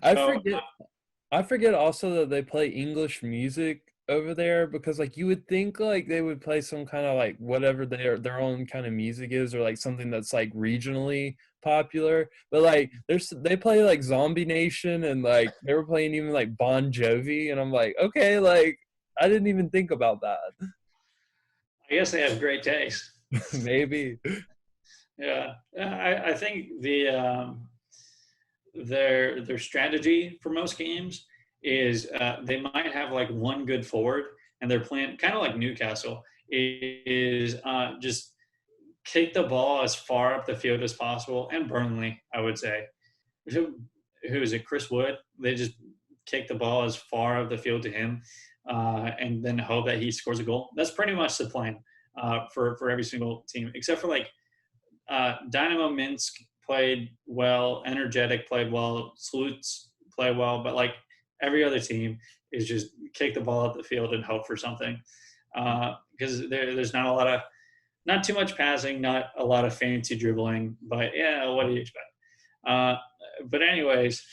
Speaker 4: I forget also that they play English music over there, because like you would think like they would play some kind of like whatever their own kind of music is, or like something that's like regionally popular, but like they play like Zombie Nation, and like they were playing even like Bon Jovi, and I'm like, okay, like I didn't even think about that.
Speaker 1: I guess they have great taste.
Speaker 4: Maybe.
Speaker 1: Yeah, I think their strategy for most games is they might have like one good forward, and their plan, kind of like Newcastle, is just kick the ball as far up the field as possible. And Burnley, I would say, who is it? Chris Wood. They just kick the ball as far up the field to him, and then hope that he scores a goal. That's pretty much the plan for every single team, except for like Dynamo Minsk played well, Energetic played well, Slutsk played well, but like every other team is just kick the ball up the field and hope for something, because there's not too much passing, not a lot of fancy dribbling, but yeah, what do you expect? But anyways,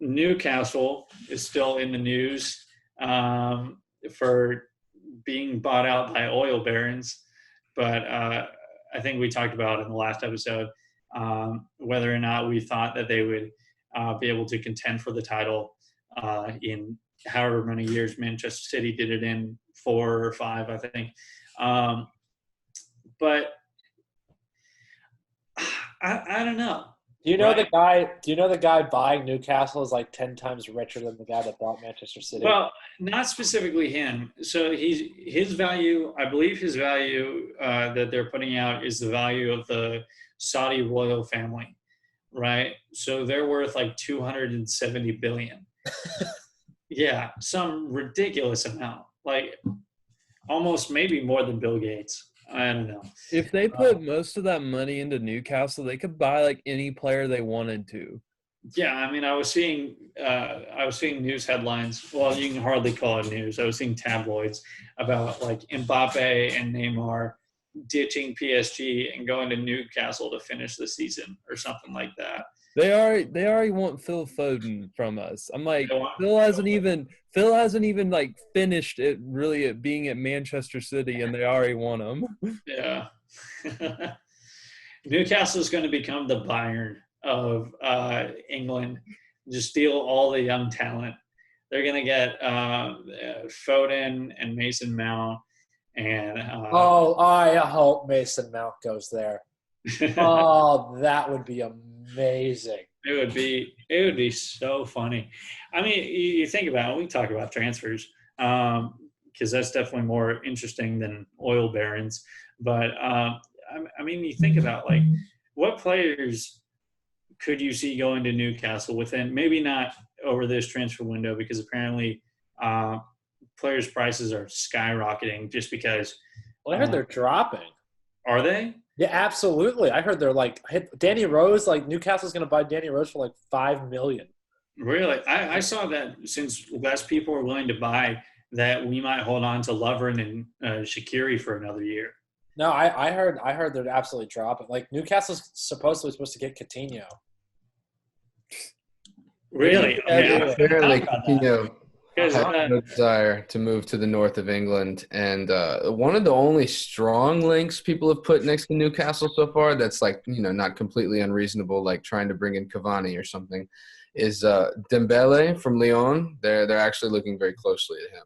Speaker 1: Newcastle is still in the news for being bought out by oil barons. But I think we talked about in the last episode whether or not we thought that they would be able to contend for the title in however many years Manchester City did it in, 4 or 5, I think. But I don't know.
Speaker 2: Do you know the guy buying Newcastle is like 10 times richer than the guy that bought Manchester City?
Speaker 1: Well, not specifically him. So his value, I believe his value that they're putting out is the value of the Saudi royal family, right? So they're worth like 270 billion. Yeah, some ridiculous amount, like almost maybe more than Bill Gates. I don't know.
Speaker 4: If they put most of that money into Newcastle, they could buy like any player they wanted to.
Speaker 1: Yeah, I mean, I was seeing news headlines. Well, you can hardly call it news. I was seeing tabloids about like Mbappe and Neymar ditching PSG and going to Newcastle to finish the season or something like that.
Speaker 4: They already want Phil Foden from us. I'm like, Phil hasn't even like finished it really at being at Manchester City, and they already want him.
Speaker 1: Yeah. Newcastle is going to become the Bayern of England. Just steal all the young talent. They're going to get Foden and Mason Mount. And
Speaker 2: I hope Mason Mount goes there. Oh, that would be amazing.
Speaker 1: It would be so funny. I mean, you think about it. We talk about transfers because that's definitely more interesting than oil barons. But I mean, you think about like what players could you see going to Newcastle within, maybe not over this transfer window, because apparently players' prices are skyrocketing just because.
Speaker 2: Well, I heard they're dropping.
Speaker 1: Are they?
Speaker 2: Yeah, absolutely. I heard they're like Danny Rose. Like Newcastle's going to buy Danny Rose for like $5 million.
Speaker 1: Really? I saw that since less people are willing to buy, that we might hold on to Lovren and Shaqiri for another year.
Speaker 2: No, I heard they're absolutely dropping. Like Newcastle's supposed to get Coutinho.
Speaker 1: Really?
Speaker 3: Apparently, Coutinho has no desire to move to the north of England. And one of the only strong links people have put next to Newcastle so far that's like, not completely unreasonable, like trying to bring in Cavani or something, is Dembele from Lyon. They're actually looking very closely at him.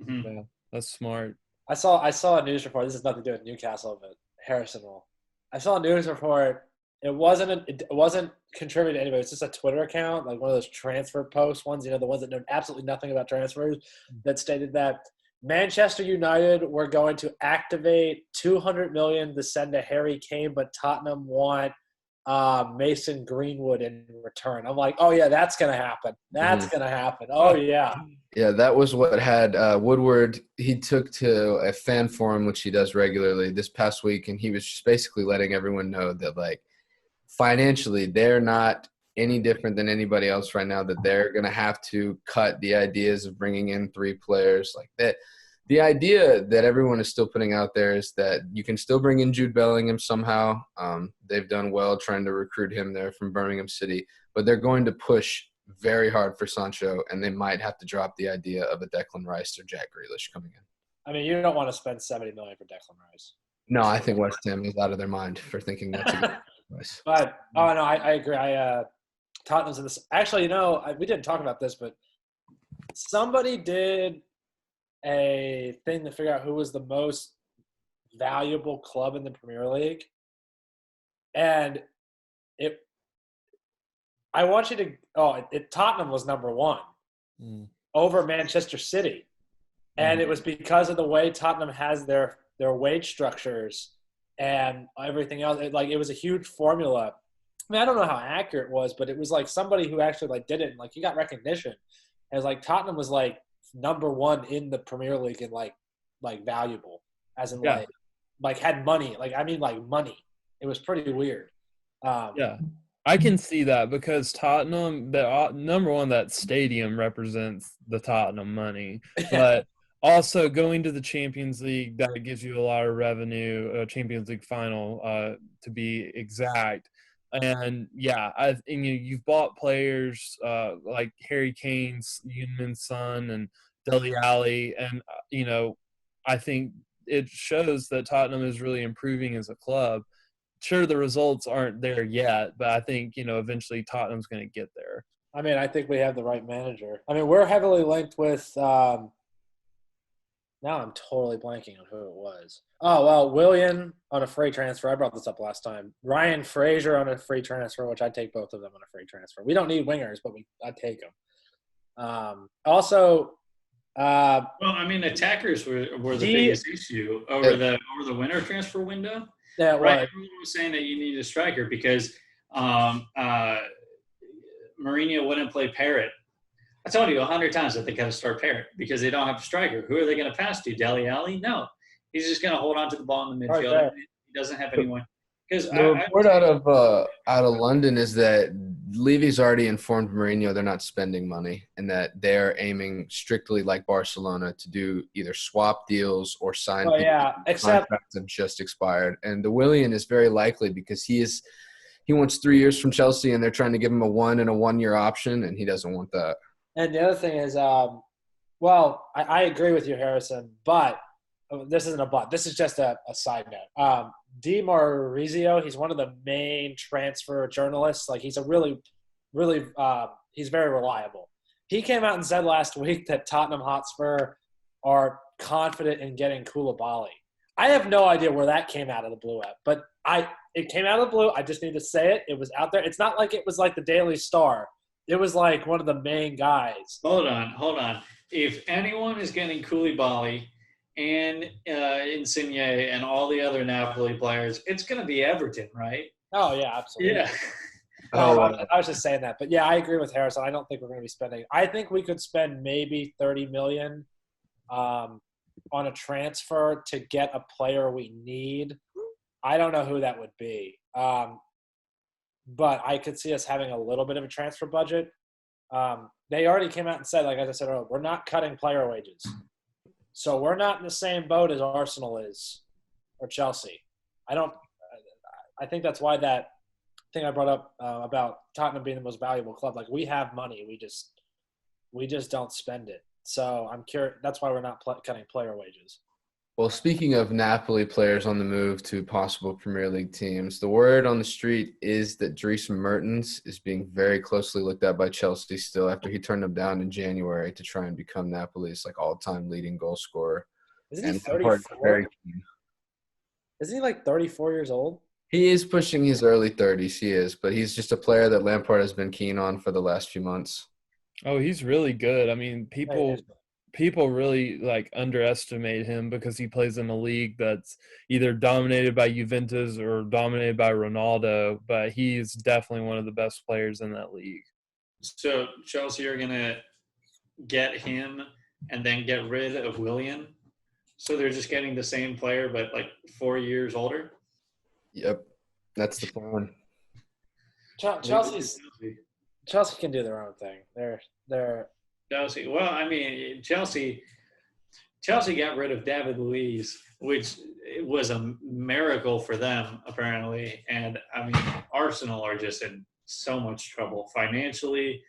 Speaker 1: Mm-hmm.
Speaker 4: Yeah, that's smart.
Speaker 2: I saw a news report. This has nothing to do with Newcastle, but Harrison will. I saw a news report. It wasn't contributed to anybody. It's just a Twitter account, like one of those transfer post ones, the ones that know absolutely nothing about transfers, that stated that Manchester United were going to activate $200 million to send to Harry Kane, but Tottenham want Mason Greenwood in return. I'm like, oh yeah, that's gonna happen. That's gonna happen. Oh yeah.
Speaker 3: Yeah, that was what had Woodward. He took to a fan forum, which he does regularly, this past week, and he was just basically letting everyone know that like financially, they're not any different than anybody else right now, that they're going to have to cut the ideas of bringing in 3 players like that. The idea that everyone is still putting out there is that you can still bring in Jude Bellingham somehow. They've done well trying to recruit him there from Birmingham City, but they're going to push very hard for Sancho, and they might have to drop the idea of a Declan Rice or Jack Grealish coming in.
Speaker 2: I mean, you don't want to spend $70 million for Declan Rice.
Speaker 3: No, I think West Ham is out of their mind for thinking that's a good price.
Speaker 2: But I agree. Tottenham's in this. Actually, we didn't talk about this, but somebody did a thing to figure out who was the most valuable club in the Premier League, and I want you to. Tottenham was number 1 over Manchester City, and it was because of the way Tottenham has their wage structures and everything else. It was a huge formula. I mean, I don't know how accurate it was, but it was like somebody who actually did it and he got recognition. It was like Tottenham was number 1 in the Premier League and valuable, as in had money. Money. It was pretty weird.
Speaker 4: Yeah, I can see that because Tottenham, number 1, that stadium represents the Tottenham money, but also going to the Champions League, that gives you a lot of revenue. Champions League final, to be exact. And you've bought players like Harry Kane's Heung-min Son and Dele Alli, and I think it shows that Tottenham is really improving as a club. Sure, the results aren't there yet, but I think eventually Tottenham's going to get there.
Speaker 2: I mean, I think we have the right manager. I mean, we're heavily linked with. Now I'm totally blanking on who it was. Oh, well, Willian on a free transfer. I brought this up last time. Ryan Fraser on a free transfer, which I'd take both of them on a free transfer. We don't need wingers, but I'd take them. Also,
Speaker 1: well, I mean, attackers were the biggest issue over the winter transfer window.
Speaker 2: Yeah,
Speaker 1: right. Everyone was saying that you need a striker because Mourinho wouldn't play Parrott. I told you 100 times that they got to start Parrott because they don't have a striker. Who are they going to pass to? Dele Alli? No. He's just going to hold on to the ball in the midfield. Right, he doesn't have anyone. Because
Speaker 3: the report out of London is that Levy's already informed Mourinho they're not spending money and that they're aiming strictly like Barcelona to do either swap deals or sign people contracts have just expired. And the Willian is very likely because he wants 3 years from Chelsea and they're trying to give him a 1-year option and he doesn't want that.
Speaker 2: And the other thing is, I agree with you, Harrison, but this isn't a but. This is just a side note. Di Maurizio, he's one of the main transfer journalists. He's a really, really he's very reliable. He came out and said last week that Tottenham Hotspur are confident in getting Koulibaly. I have no idea where that came out of the blue at, but it came out of the blue. I just need to say it. It was out there. It's not like it was like the Daily Star. It was like one of the main guys.
Speaker 1: Hold on. If anyone is getting Koulibaly and Insigne and all the other Napoli players, it's going to be Everton, right?
Speaker 2: Oh, yeah, absolutely.
Speaker 1: Yeah.
Speaker 2: I was just saying that. But, yeah, I agree with Harrison. I don't think we're going to be spending – I think we could spend maybe $30 million on a transfer to get a player we need. I don't know who that would be. But I could see us having a little bit of a transfer budget. They already came out and said, like I said earlier, we're not cutting player wages. So we're not in the same boat as Arsenal is or Chelsea. I think that's why that thing I brought up about Tottenham being the most valuable club. We have money. We just don't spend it. So I'm curious. That's why we're not cutting player wages.
Speaker 3: Well, speaking of Napoli players on the move to possible Premier League teams, the word on the street is that Dries Mertens is being very closely looked at by Chelsea still after he turned them down in January to try and become Napoli's all-time leading goal scorer.
Speaker 2: Isn't he 34? Isn't he 34 years old?
Speaker 3: He is pushing his early 30s, he is, but he's just a player that Lampard has been keen on for the last few months.
Speaker 4: Oh, he's really good. I mean, people really underestimate him because he plays in a league that's either dominated by Juventus or dominated by Ronaldo, but he's definitely one of the best players in that league.
Speaker 1: So Chelsea are going to get him and then get rid of Willian? So they're just getting the same player but 4 years older?
Speaker 3: Yep, that's the plan.
Speaker 2: Chelsea can do their own thing. They're
Speaker 1: Chelsea. Well, I mean, Chelsea got rid of David Luiz, which was a miracle for them, apparently. And, I mean, Arsenal are just in so much trouble financially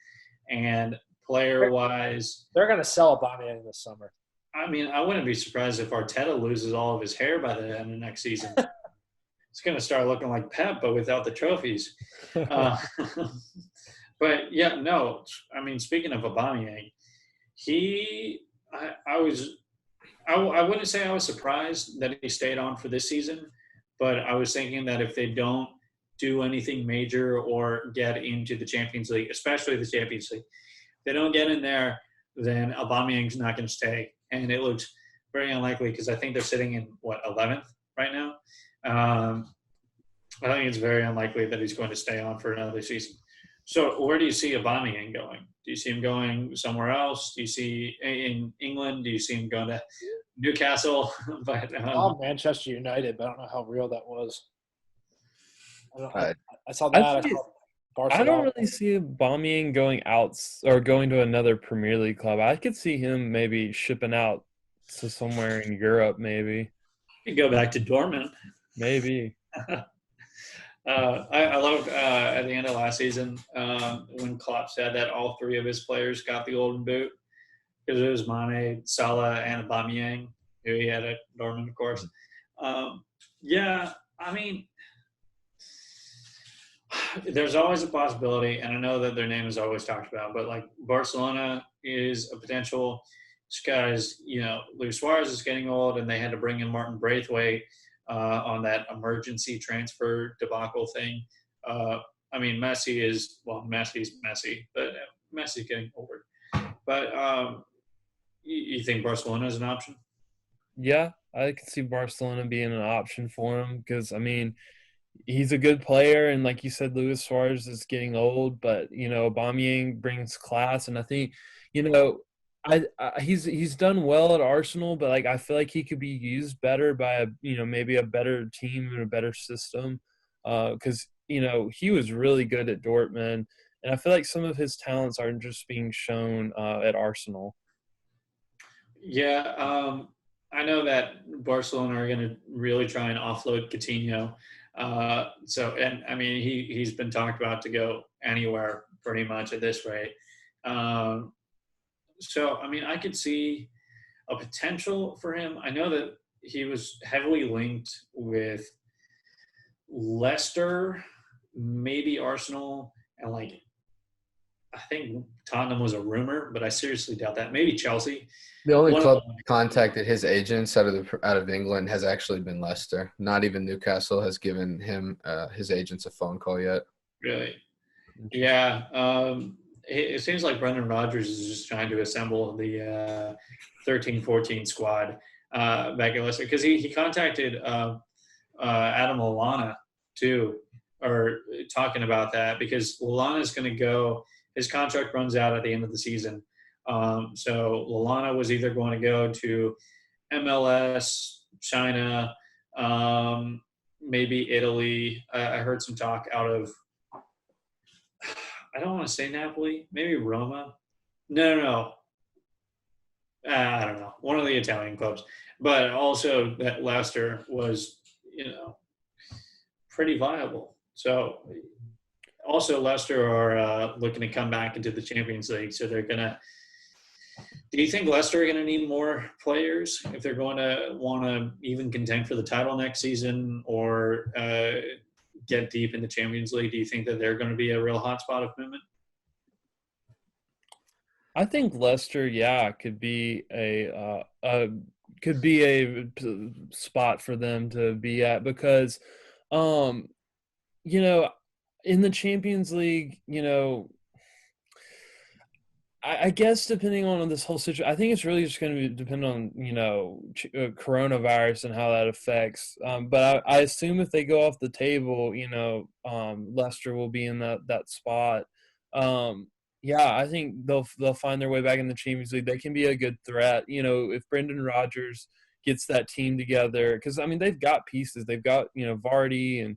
Speaker 1: and player-wise.
Speaker 2: they're going to sell Aubameyang this summer.
Speaker 1: I mean, I wouldn't be surprised if Arteta loses all of his hair by the end of next season. It's going to start looking like Pep, but without the trophies. But, yeah, no. I mean, speaking of Aubameyang, I wouldn't say I was surprised that he stayed on for this season, but I was thinking that if they don't do anything major or get into the Champions League, especially the Champions League, if they don't get in there, then Aubameyang's not going to stay. And it looks very unlikely because I think they're sitting in, 11th right now? I think it's very unlikely that he's going to stay on for another season. So where do you see Aubameyang going? Do you see him going somewhere else? Do you see in England? Do you see him going to Newcastle? But
Speaker 2: Manchester United, but I don't know how real that was. I saw
Speaker 4: I
Speaker 2: that.
Speaker 4: I don't really see Aubameyang going out or going to another Premier League club. I could see him maybe shipping out to somewhere in Europe, maybe.
Speaker 1: You go back to Dortmund.
Speaker 4: Maybe.
Speaker 1: I loved at the end of last season when Klopp said that all three of his players got the Golden Boot because it was Mane, Salah, and Aubameyang, who he had at Dortmund, of course. Yeah, I mean, there's always a possibility, and I know that their name is always talked about, but like Barcelona is a potential. This guy's, Luis Suarez is getting old, and they had to bring in Martin Braithwaite on that emergency transfer debacle thing. I mean, Messi's Messi, but Messi's getting older. But you think Barcelona is an option?
Speaker 4: Yeah, I could see Barcelona being an option for him because, I mean, he's a good player, and like you said, Luis Suarez is getting old, but Aubameyang brings class, and I think he's done well at Arsenal, but like I feel like he could be used better by maybe a better team and a better system, because he was really good at Dortmund, and I feel like some of his talents aren't just being shown at Arsenal.
Speaker 1: Yeah, I know that Barcelona are going to really try and offload Coutinho. And I mean, he's been talked about to go anywhere pretty much at this rate. So, I mean, I could see a potential for him. I know that he was heavily linked with Leicester, maybe Arsenal, and I think Tottenham was a rumor, but I seriously doubt that. Maybe Chelsea.
Speaker 3: The only club that contacted his agents out of England has actually been Leicester. Not even Newcastle has given him his agents a phone call yet.
Speaker 1: Really? Yeah. It seems like Brendan Rodgers is just trying to assemble the 13-14 squad back at Leicester because he contacted Adam Lallana too, or talking about that because Lallana's going to go. His contract runs out at the end of the season. So Lallana was either going to go to MLS, China, maybe Italy. I heard some talk out of I don't want to say Napoli, maybe Roma. No. I don't know. One of the Italian clubs. But also that Leicester was, pretty viable. So also Leicester are looking to come back into the Champions League. So they're going to – do you think Leicester are going to need more players if they're going to want to even contend for the title next season or get deep in the Champions League? Do you think that they're going to be a real hotspot of movement?
Speaker 4: I think Leicester, could be a spot for them to be at because, in the Champions League, I guess depending on this whole situation, I think it's really just going to depend on, coronavirus and how that affects. But I assume if they go off the table, Leicester will be in that spot. I think they'll find their way back in the Champions League. They can be a good threat. If Brendan Rodgers gets that team together, because I mean they've got pieces. They've got Vardy and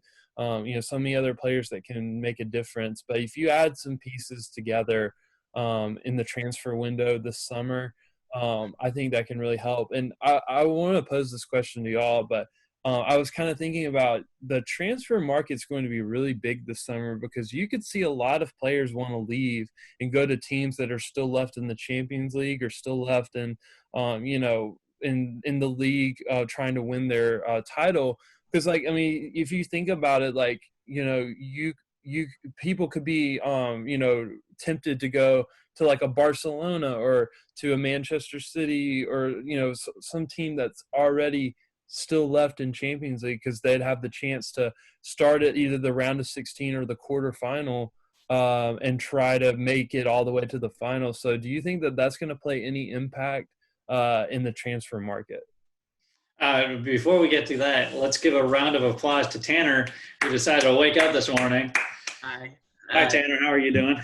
Speaker 4: so many other players that can make a difference. But if you add some pieces together in the transfer window this summer, I think that can really help. And I want to pose this question to y'all, but I was kind of thinking about the transfer market's going to be really big this summer because you could see a lot of players want to leave and go to teams that are still left in the Champions League or still left in, in the league trying to win their title. Because, if you think about it, you people could be, tempted to go to like a Barcelona or to a Manchester City or, some team that's already still left in Champions League because they'd have the chance to start at either the round of 16 or the quarterfinal and try to make it all the way to the final. So do you think that that's going to play any impact in the transfer market?
Speaker 1: Before we get to that, let's give a round of applause to Tanner, who decided to wake up this morning.
Speaker 5: Hi.
Speaker 1: Hi, Tanner. How are you doing?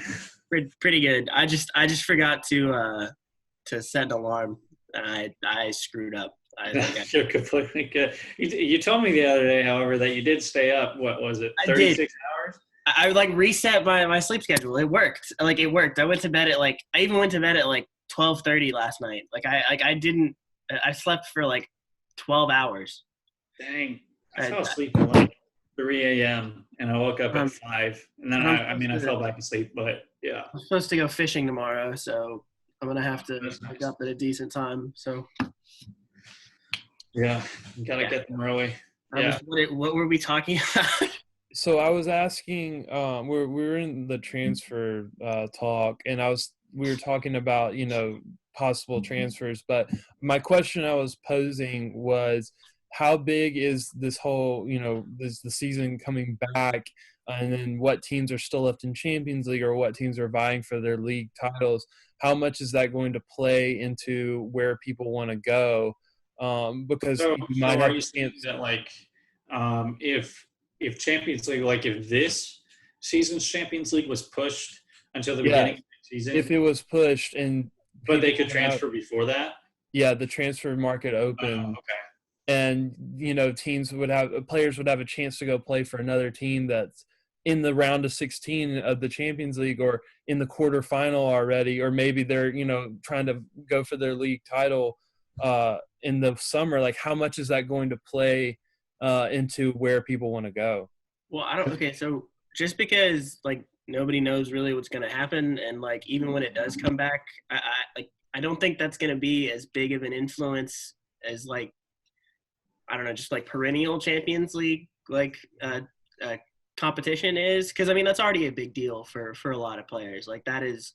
Speaker 5: Pretty good. I just forgot to set an alarm, and I screwed up.
Speaker 1: You're completely good. You told me the other day, however, that you did stay up. What was it? 36 hours?
Speaker 5: I reset my sleep schedule. It worked. It worked. I went to bed at I even went to bed at 12:30 last night. I slept for 12 hours.
Speaker 1: Dang. I fell asleep at 3 a.m. and I woke up at 5. And then I fell back asleep, but yeah.
Speaker 5: I'm supposed to go fishing tomorrow, so I'm going to have to wake up at a decent time. So
Speaker 1: yeah, you got to get them early. Yeah.
Speaker 5: What were we talking about?
Speaker 4: So I was asking, we were in the transfer talk, and we were talking about, possible transfers. But my question I was posing was, how big is this whole, the season coming back, and then what teams are still left in Champions League or what teams are vying for their league titles? How much is that going to play into where people want to go? Because you might have a chance
Speaker 1: that if Champions League, if this season's Champions League was pushed until the beginning of the season,
Speaker 4: if it was pushed
Speaker 1: but they could transfer before that.
Speaker 4: Yeah, the transfer market opened.
Speaker 1: Okay.
Speaker 4: And players would have a chance to go play for another team that's in the round of 16 of the Champions League or in the quarterfinal already, or maybe they're trying to go for their league title in the summer. How much is that going to play into where people want to go?
Speaker 5: Well, so just because nobody knows really what's going to happen, and even when it does come back, I don't think that's going to be as big of an influence as I don't know, just perennial Champions League competition is, because that's already a big deal for a lot of players. That is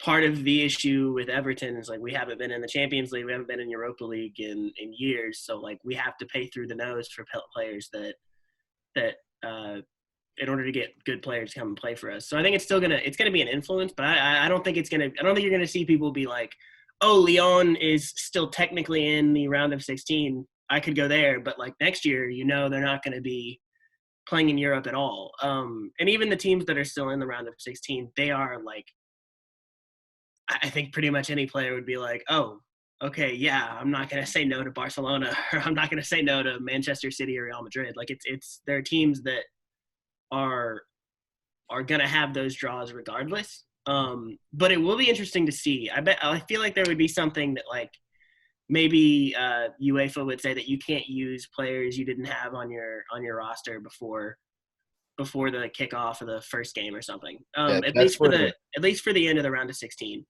Speaker 5: part of the issue with Everton is we haven't been in the Champions League, we haven't been in Europa League in years, so we have to pay through the nose for players that in order to get good players to come and play for us. So I think it's gonna be an influence, but I don't think you're gonna see people be like, oh, Lyon is still technically in the round of 16. I could go there, but next year, they're not going to be playing in Europe at all. And even the teams that are still in the round of 16, they are I think pretty much any player would be like, oh, okay, yeah, I'm not going to say no to Barcelona, or I'm not going to say no to Manchester City or Real Madrid. There are teams that are going to have those draws regardless. But it will be interesting to see. I feel like there would be something that maybe UEFA would say that you can't use players you didn't have on your roster before the kickoff of the first game or something. At least for the end of the round of 16.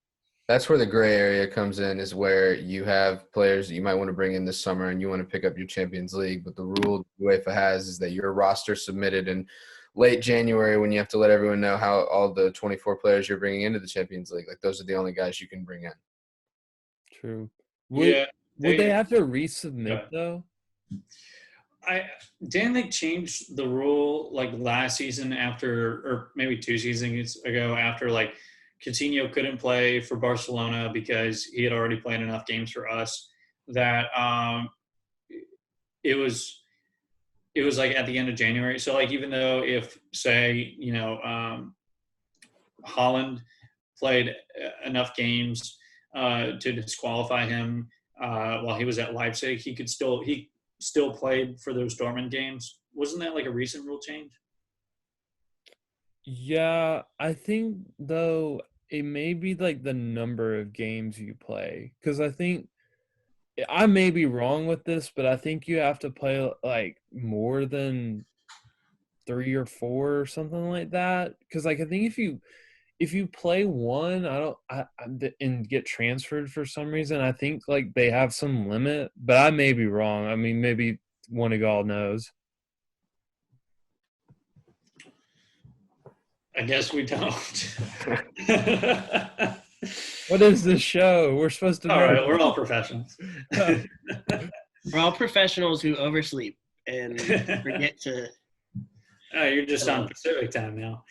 Speaker 3: That's where the gray area comes in, is where you have players that you might want to bring in this summer and you want to pick up your Champions League. But the rule UEFA has is that your roster submitted in late January, when you have to let everyone know how all the 24 players you're bringing into the Champions League, those are the only guys you can bring in.
Speaker 4: True. Would they have to resubmit though?
Speaker 1: Didn't they change the rule last season or maybe 2 seasons ago after Coutinho couldn't play for Barcelona because he had already played enough games for us that it was at the end of January. So even though if say Holland played enough games to disqualify him while he was at Leipzig, he still played for those Dortmund games wasn't that like a recent rule change?
Speaker 4: Yeah, I think though it may be like the number of games you play, because I think I may be wrong with this, but I think you have to play like more than 3 or 4 or something like that. Because like I think if you play one, and get transferred for some reason, I think like they have some limit, but I may be wrong. I mean, maybe one of y'all knows.
Speaker 1: I guess we don't.
Speaker 4: What is this show? We're supposed to know.
Speaker 1: All right, we're all professionals.
Speaker 5: We're all professionals who oversleep and forget to.
Speaker 1: Oh, you're just on Pacific time now.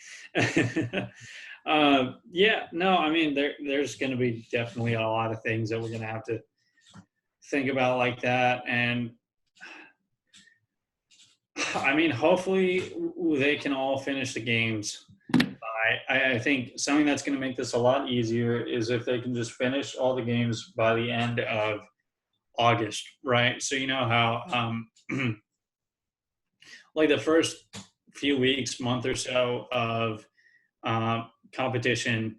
Speaker 1: Yeah, no, I mean, there's going to be definitely a lot of things that we're going to have to think about like that. And I mean, hopefully they can all finish the games. I think something that's going to make this a lot easier is if they can just finish all the games by the end of August, right? So you know how like the first few weeks, month or so of competition,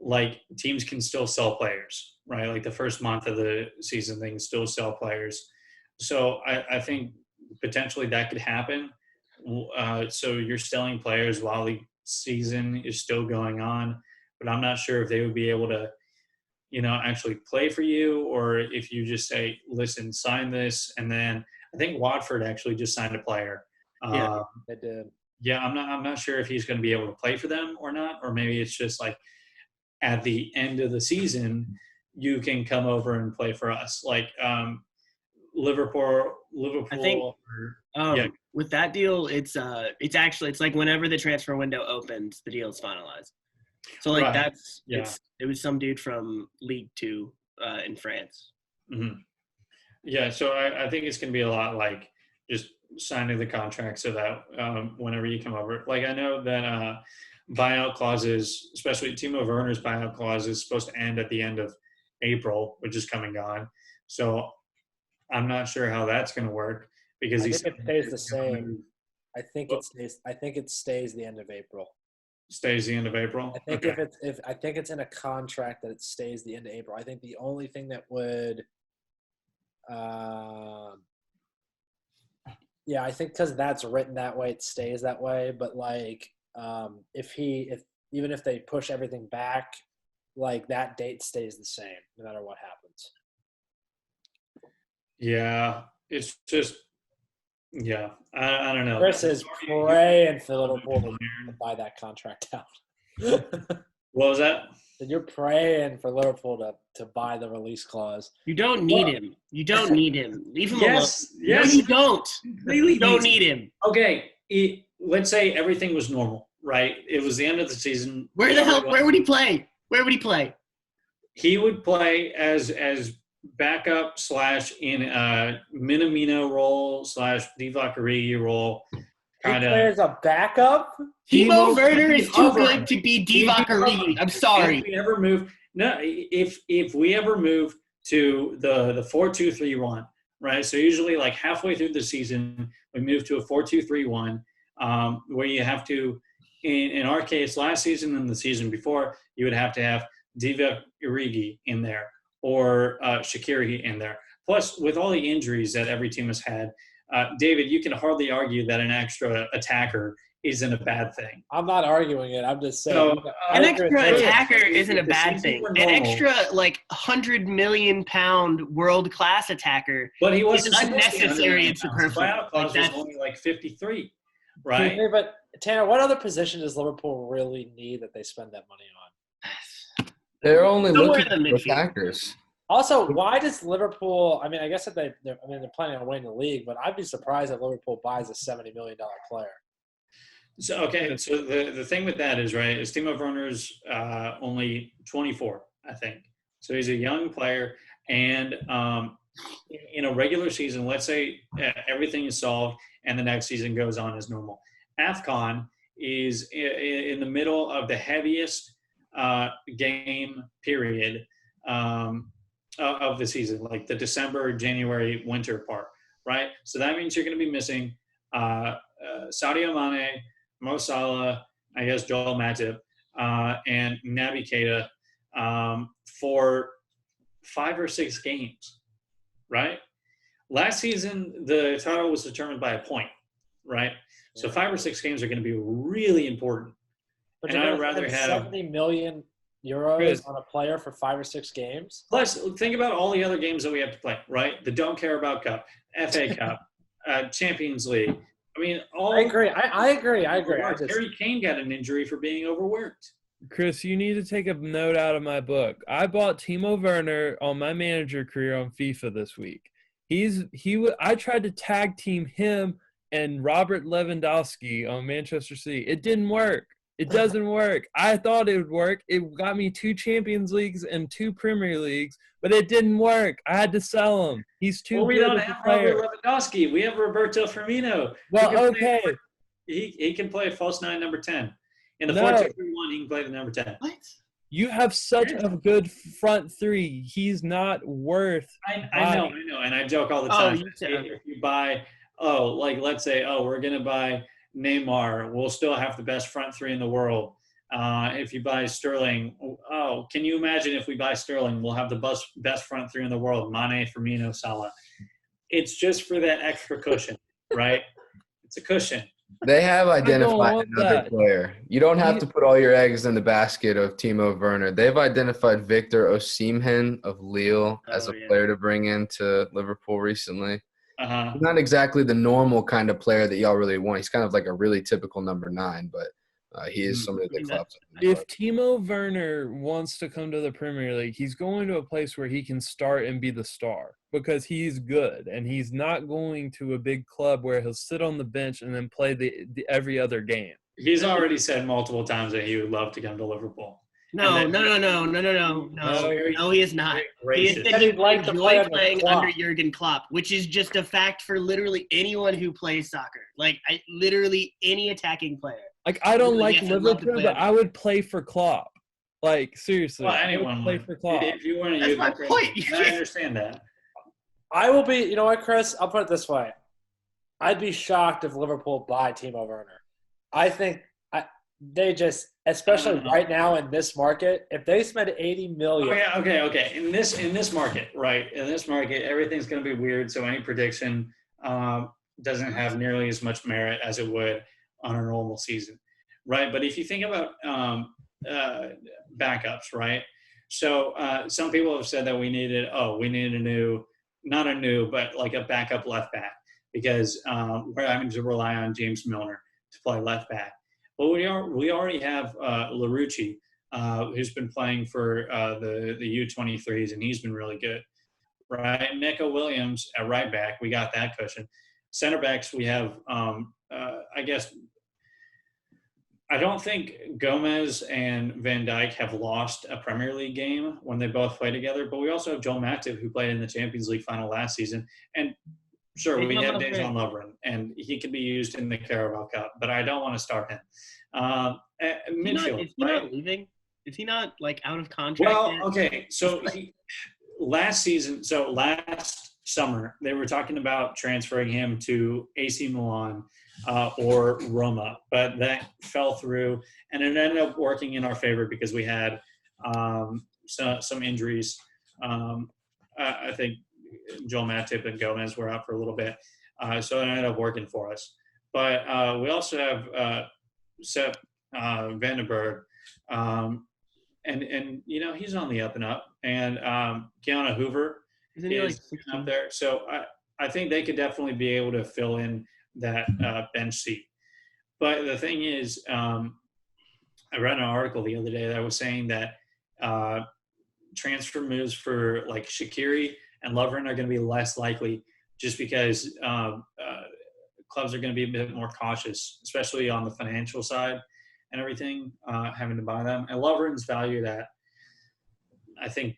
Speaker 1: like teams can still sell players, right? Like the first month of the season, they can still sell players. So I think potentially that could happen. So you're selling players while the season is still going on, but I'm not sure if they would be able to, actually play for you, or if you just say, listen, sign this. And then I think Watford actually just signed a player.
Speaker 2: Yeah, they did.
Speaker 1: Yeah, I'm not sure if he's going to be able to play for them or not, or maybe it's just like at the end of the season, you can come over and play for us. Like Liverpool.
Speaker 5: I think
Speaker 1: Yeah.
Speaker 5: with that deal, it's like whenever the transfer window opens, the deal is finalized. So like
Speaker 1: Right.
Speaker 5: it was some dude from League Two in France.
Speaker 1: Mm-hmm. Yeah, so I think it's going to be a lot like just signing the contract so that whenever you come over, like I know that buyout clauses, especially Timo Werner's buyout clause, is supposed to end at the end of April, which is coming on. So I'm not sure how that's going to work because
Speaker 2: I think it stays the same. I think it stays the end of April.
Speaker 1: Stays the end of April.
Speaker 2: I think if I think it's in a contract that it stays the end of April. I think the only thing that would, yeah, I think because that's written that way, it stays that way. But like, if even if they push everything back, like that date stays the same no matter what happens.
Speaker 1: Yeah, it's just, yeah, I don't know.
Speaker 2: Chris is praying for Liverpool to buy that contract out.
Speaker 1: What was that?
Speaker 2: And you're praying for Liverpool to buy the release clause.
Speaker 5: You don't need him. You don't need him. Leave him alone.
Speaker 1: Yes.
Speaker 5: No, you don't. You don't need him.
Speaker 1: Okay, let's say everything was normal, right? It was the end of the season.
Speaker 5: Where would he play? Where would he play?
Speaker 1: He would play as backup / in a Minamino role / Divock Origi role.
Speaker 2: He plays a backup?
Speaker 5: Timo Werner is too good to be Divock Origi. I'm sorry.
Speaker 1: If we ever move to the 4-2-3-1, right? So usually like halfway through the season, we move to a 4-2-3-1, where you have to, in our case, last season and the season before, you would have to have Divock Origi in there or Shaqiri in there. Plus, with all the injuries that every team has had, David, you can hardly argue that an extra attacker isn't a bad thing.
Speaker 2: I'm not arguing it. I'm just saying.
Speaker 1: So,
Speaker 5: an extra attacker isn't a bad thing. An extra, like, £100 million world-class attacker
Speaker 1: but he wasn't
Speaker 5: is unnecessary and superfluous.
Speaker 1: Buyout clause was only like 53, right?
Speaker 2: Okay, but, Tanner, what other position does Liverpool really need that they spend that money on?
Speaker 3: They're only
Speaker 5: Somewhere
Speaker 3: looking
Speaker 5: in the
Speaker 3: for
Speaker 5: midfield.
Speaker 3: attackers.
Speaker 2: Also, why does Liverpool? I mean, I guess that they're planning on winning the league, but I'd be surprised if Liverpool buys a $70 million player.
Speaker 1: So the thing with that is Timo Werner's only 24, I think. So he's a young player, and in a regular season, let's say everything is solved and the next season goes on as normal. AFCON is in the middle of the heaviest game period of the season, like the December, January, winter part, right? So that means you're going to be missing Sadio Mane, Mo Salah, I guess Joel Matip, and Naby Keita for 5 or 6 games, right? Last season, the title was determined by a point, right? So 5 or 6 games are going to be really important.
Speaker 2: But
Speaker 1: And
Speaker 2: you're
Speaker 1: I'd
Speaker 2: going to
Speaker 1: rather
Speaker 2: spend
Speaker 1: have
Speaker 2: 70 million euros
Speaker 4: Chris.
Speaker 2: on a player for 5 or 6 games.
Speaker 1: Plus, think about all the other games that we have to play, right? The Don't Care About Cup, FA Cup, Champions League. I mean,
Speaker 2: I agree. I agree.
Speaker 1: Harry Kane got an injury for being overworked.
Speaker 4: Chris, you need to take a note out of my book. I bought Timo Werner on my manager career on FIFA this week. I tried to tag team him and Robert Lewandowski on Manchester City. It didn't work. It doesn't work. I thought it would work. It got me 2 Champions Leagues and 2 Premier Leagues, but it didn't work. I had to sell him. He's too
Speaker 1: Well, we
Speaker 4: good
Speaker 1: don't
Speaker 4: of a
Speaker 1: have
Speaker 4: player.
Speaker 1: Robert Lewandowski. We have Roberto Firmino.
Speaker 4: Well, okay.
Speaker 1: He can play false 9, number 10. In the
Speaker 4: No.
Speaker 1: 4-2-3-1, he can play the number 10.
Speaker 5: What?
Speaker 4: You have such a good front three. He's not worth
Speaker 1: I know, and I joke all the time.
Speaker 5: you said
Speaker 1: If you buy, let's say, we're going to buy Neymar, we'll still have the best front three in the world. If you buy Sterling, can you imagine if we buy Sterling, we'll have the best front three in the world, Mane, Firmino, Salah. It's just for that extra cushion, right? It's a cushion.
Speaker 3: They have identified another player. You don't have to put all your eggs in the basket of Timo Werner. They've identified Victor Osimhen of Lille as a player to bring into Liverpool recently. He's not exactly the normal kind of player that y'all really want. He's kind of like a really typical number 9, but he is somebody that clubs.
Speaker 4: If Timo Werner wants to come to the Premier League, he's going to a place where he can start and be the star because he's good, and he's not going to a big club where he'll sit on the bench and then play the every other game.
Speaker 1: He's already said multiple times that he would love to come to Liverpool.
Speaker 5: No, he is not. He said he'd enjoy playing under Jurgen Klopp, which is just a fact for literally anyone who plays soccer. Like, literally any attacking player.
Speaker 4: Like, I don't like Liverpool, but I would play for Klopp. Like, seriously.
Speaker 1: Well, anyone
Speaker 4: would play for Klopp.
Speaker 1: If you want to
Speaker 5: That's
Speaker 1: use
Speaker 5: my point.
Speaker 1: I understand that.
Speaker 2: I will be – you know what, Chris? I'll put it this way. I'd be shocked if Liverpool buy Timo Werner. I think they just – especially right now in this market, if they spend $80 million.
Speaker 1: Okay. In this market, right? In this market, everything's going to be weird. So any prediction doesn't have nearly as much merit as it would on a normal season, right? But if you think about backups, right? So some people have said that we needed not a new, but like a backup left back because we're having to rely on James Milner to play left back. Well, we already have Larouci, who's been playing for the U23s, and he's been really good, right? Nico Williams at right back, we got that cushion. Center backs, we have, I guess, I don't think Gomez and Van Dijk have lost a Premier League game when they both play together, but we also have Joel Matip, who played in the Champions League final last season, and sure, we have Dejan Lovren, and he can be used in the Carabao Cup, but I don't want to start him. Midfield,
Speaker 5: is he not leaving? Is he not, like, out of contract?
Speaker 1: Well, okay, so last summer, they were talking about transferring him to AC Milan or Roma, but that fell through, and it ended up working in our favor because we had some injuries. I think Joel Matip and Gomez were out for a little bit, so it ended up working for us. But we also have Sepp Vandenberg, and you know he's on the up and up, and Keanu Hoover is up there. So I think they could definitely be able to fill in that bench seat. But the thing is, I read an article the other day that was saying that transfer moves for like Shaqiri and Lovren are going to be less likely just because clubs are going to be a bit more cautious, especially on the financial side and everything, having to buy them. And Lovren's valued at, I think,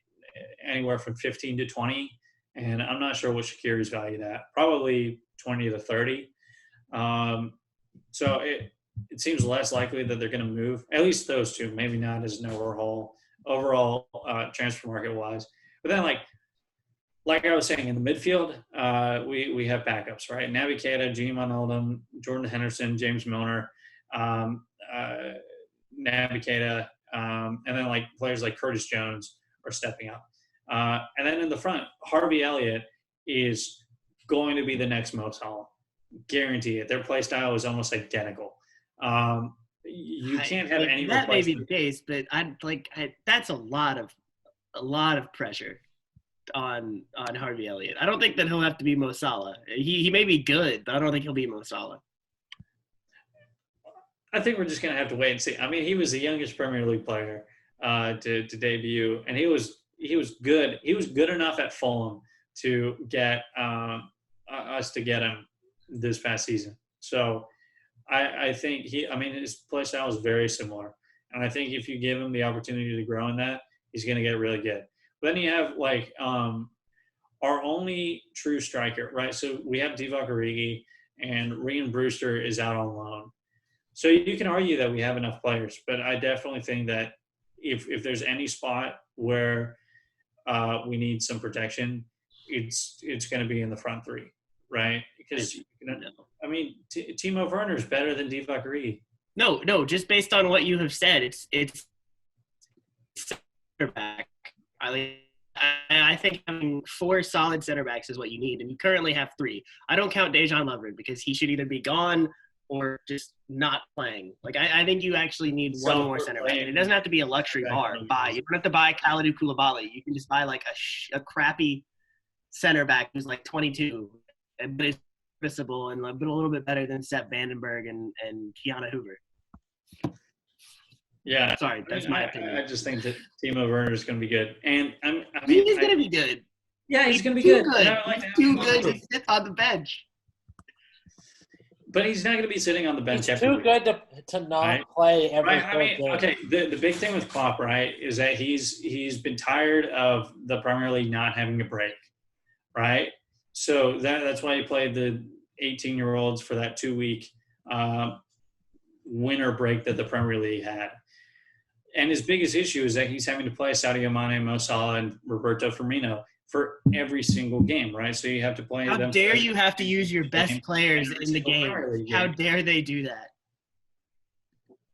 Speaker 1: anywhere from 15 to 20. And I'm not sure what Shaqiri's valued at. Probably 20 to 30. So it seems less likely that they're going to move. At least those two. Maybe not as an overall transfer market-wise. But then, like, like I was saying, in the midfield, we have backups, right? Naby Keita, Gene Van Oldham, Jordan Henderson, James Milner, um, uh, Naby Keita, and then like players like Curtis Jones are stepping up. And then in the front, Harvey Elliott is going to be the next Mo Salah. Guarantee it. Their play style is almost identical. You can't have any
Speaker 5: that may be the
Speaker 1: replacement.
Speaker 5: case, but that's a lot of pressure on Harvey Elliott. I don't think that he'll have to be Mo Salah. He may be good, but I don't think he'll be Mo Salah.
Speaker 1: I think we're just going to have to wait and see. I mean, he was the youngest Premier League player to debut, and he was good. He was good enough at Fulham to get us to get him this past season. So I think his play style is very similar, and I think if you give him the opportunity to grow in that, he's going to get really good. But then you have like our only true striker, right? So we have Divock Origi, and Ryan Brewster is out on loan. So you can argue that we have enough players, but I definitely think that if there's any spot where we need some protection, it's going to be in the front three, right? Because Timo Werner is better than Divock Origi.
Speaker 5: No, just based on what you have said, it's center back. I think having 4 solid center backs is what you need, and you currently have 3. I don't count Dejan Lovren because he should either be gone or just not playing. Like I think you actually need one more center back, and it doesn't have to be a luxury You don't have to buy Kalidou Koulibaly. You can just buy like a crappy center back who's like 22, but is serviceable and a little bit better than Sepp Vandenberg and Keanu Hoover.
Speaker 1: Yeah,
Speaker 5: sorry, that's my opinion.
Speaker 1: I just think that Timo Werner is going to be good, and
Speaker 5: he's going to be good.
Speaker 1: Yeah, he's going to be good.
Speaker 5: He's too good to sit on the bench.
Speaker 1: But he's not going to be sitting on the bench.
Speaker 2: He's too good to not play every game.
Speaker 1: Okay, the big thing with Klopp, right, is that he's been tired of the Premier League not having a break, right? So that's why he played the 18-year-olds for that 2-week winter break that the Premier League had. And his biggest issue is that he's having to play Sadio Mane, Mo Salah, and Roberto Firmino for every single game, right? So you have to play them.
Speaker 5: How dare you have to use your best players in the game? How dare they do that?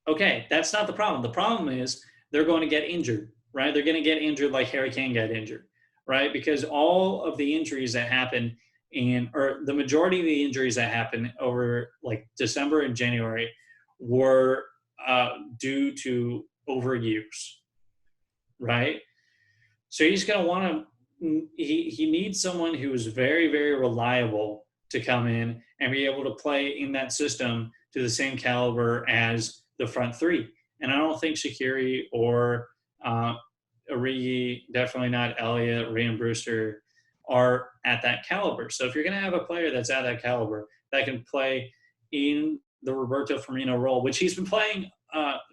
Speaker 1: Okay, that's not the problem. The problem is they're going to get injured, right? They're going to get injured like Harry Kane got injured, right? Because all of the injuries that happen or the majority of the injuries that happen over like December and January were due to overuse, right? So he's going to want to he needs someone who is very, very reliable to come in and be able to play in that system to the same caliber as the front 3. And I don't think Shaqiri or Origi, definitely not Elliott, Ryan Brewster, are at that caliber. So if you're going to have a player that's at that caliber that can play in the Roberto Firmino role, which he's been playing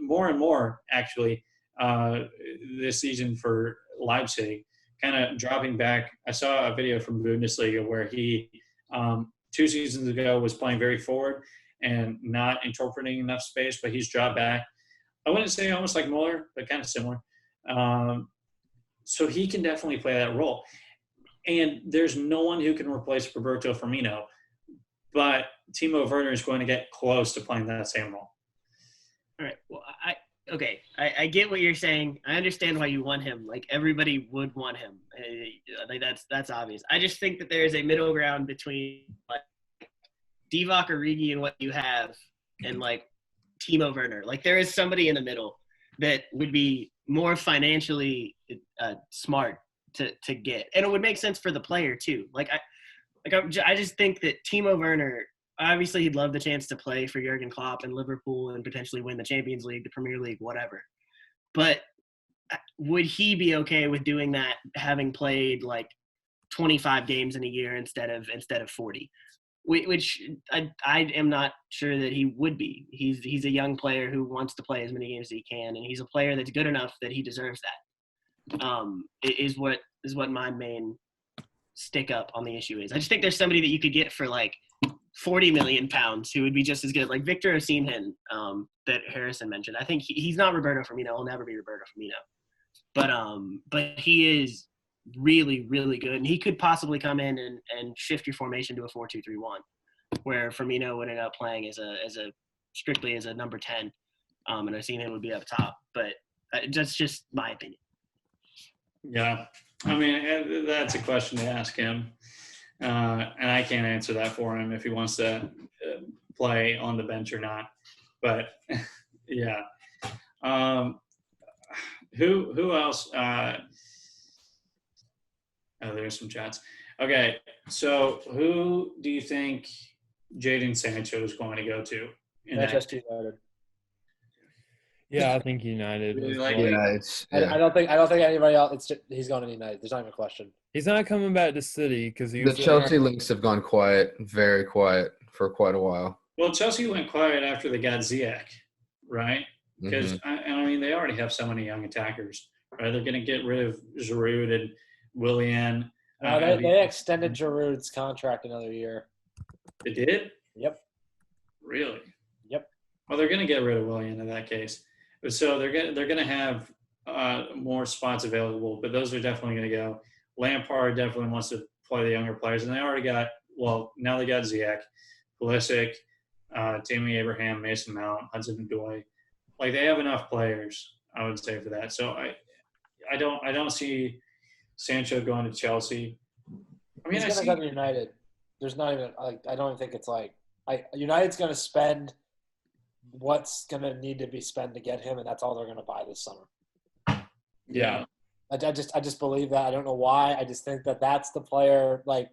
Speaker 1: more and more actually this season for Leipzig, kind of dropping back. I saw a video from Bundesliga where he 2 seasons ago was playing very forward and not interpreting enough space, but he's dropped back. I wouldn't say almost like Muller, but kind of similar. So he can definitely play that role. And there's no one who can replace Roberto Firmino, but Timo Werner is going to get close to playing that same role.
Speaker 5: All right. Well, I get what you're saying. I understand why you want him. Like everybody would want him. Like that's obvious. I just think that there is a middle ground between like Divock Origi and what you have, and like Timo Werner. Like there is somebody in the middle that would be more financially smart to get, and it would make sense for the player too. I just think that Timo Werner. Obviously, he'd love the chance to play for Jurgen Klopp and Liverpool and potentially win the Champions League, the Premier League, whatever. But would he be okay with doing that, having played like 25 games in a year instead of 40? Which I am not sure that he would be. He's a young player who wants to play as many games as he can, and he's a player that's good enough that he deserves that. Is what my main stick up on the issue is. I just think there's somebody that you could get for like £40 million who would be just as good, like Victor Osimhen that Harrison mentioned. I think he's not Roberto Firmino. He'll never be Roberto Firmino, but he is really, really good. And he could possibly come in and shift your formation to a 4-2-3-1, where Firmino would end up playing as a strictly as a number 10. And I seen him would be up top. But that's just my opinion.
Speaker 1: Yeah. I mean, that's a question to ask him. And I can't answer that for him if he wants to play on the bench or not. But, yeah. Who else? There's some chats. Okay, so who do you think Jadon Sancho is going to go to?
Speaker 2: Manchester United.
Speaker 4: Yeah, I think United.
Speaker 1: Really
Speaker 4: as
Speaker 1: like
Speaker 4: well.
Speaker 1: it?
Speaker 3: Yeah,
Speaker 2: I don't think anybody else. He's going to United. There's not even a question.
Speaker 4: He's not coming back to City because he
Speaker 3: the
Speaker 4: was
Speaker 3: Chelsea links have gone quiet, very quiet for quite a while.
Speaker 1: Well, Chelsea went quiet after they got Ziyech, right? Because, I mean, they already have so many young attackers, right? They're going to get rid of Giroud and Willian.
Speaker 2: They extended Giroud's contract another year.
Speaker 1: They did?
Speaker 2: Yep.
Speaker 1: Really?
Speaker 2: Yep.
Speaker 1: Well, they're going to get rid of Willian in that case. So they're going to have more spots available, but those are definitely going to go. Lampard definitely wants to play the younger players, and they already got – well, now they got Ziyech, Pulisic, Tammy Abraham, Mason Mount, Hudson-Odoi. Like, they have enough players, I would say, for that. So I don't see Sancho going to Chelsea. I mean,
Speaker 2: he's going to go to United. There's not even like I don't even think it's like United's going to spend what's going to need to be spent to get him, and that's all they're going to buy this summer.
Speaker 1: Yeah.
Speaker 2: I just believe that. I don't know why. I just think that's the player. Like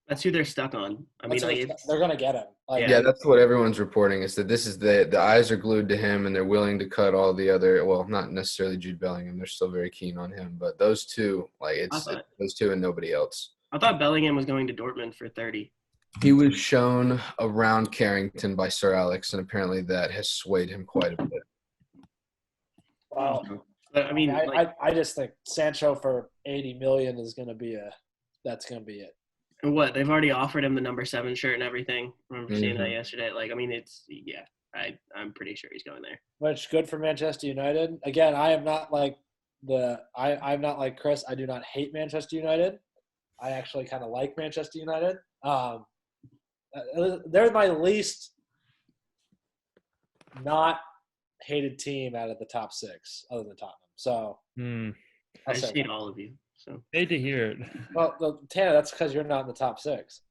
Speaker 5: that's who they're stuck on. I mean,
Speaker 2: they're going to get him. Like,
Speaker 3: yeah, that's what everyone's reporting is that this is the eyes are glued to him and they're willing to cut all the other. Well, not necessarily Jude Bellingham. They're still very keen on him, but those two, like it's those two and nobody else.
Speaker 5: I thought Bellingham was going to Dortmund for 30.
Speaker 3: He was shown around Carrington by Sir Alex, and apparently that has swayed him quite a bit.
Speaker 2: Wow.
Speaker 5: But, I mean,
Speaker 2: I just think Sancho for 80 million is going to be that's going to be it.
Speaker 5: And what they've already offered him the number 7 shirt and everything. I remember seeing that yesterday. Like, I mean, I'm pretty sure he's going there.
Speaker 2: Which good for Manchester United. Again, I am not like I'm not like Chris. I do not hate Manchester United. I actually kind of like Manchester United. They're my least not hated team out of the top 6, other than Tottenham. So
Speaker 5: I've seen all of you. So
Speaker 4: hate to hear it.
Speaker 2: Well, Tanner, that's because you're not in the top 6.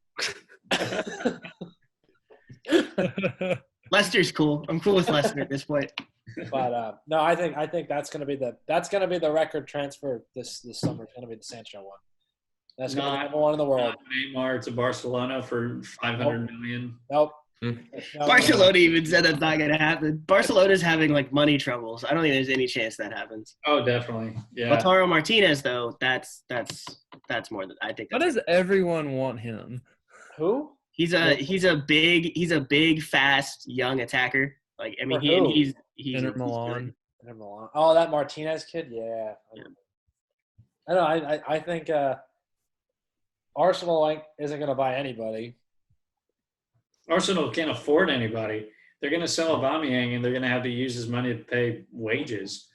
Speaker 5: Leicester's cool. I'm cool with Leicester at this point.
Speaker 2: But no, I think that's gonna be the record transfer this summer. It's gonna be the Sancho one. That's gonna be number 1 in the world.
Speaker 1: Neymar to Barcelona for $500 million.
Speaker 2: Nope.
Speaker 5: Barcelona even said that's not going to happen. Barcelona's having like money troubles. I don't think there's any chance that happens.
Speaker 1: Oh, definitely. Yeah.
Speaker 5: Lautaro Martinez, though, that's more than I think.
Speaker 4: Why does everyone want him?
Speaker 2: Who?
Speaker 5: He's a big, fast, young attacker. Like I mean, he's
Speaker 4: Inter Milan.
Speaker 2: Inter Milan. Oh, that Martinez kid. Yeah. I don't know. I think Arsenal isn't going to buy anybody.
Speaker 1: Arsenal can't afford anybody. They're going to sell Aubameyang, and they're going to have to use his money to pay wages.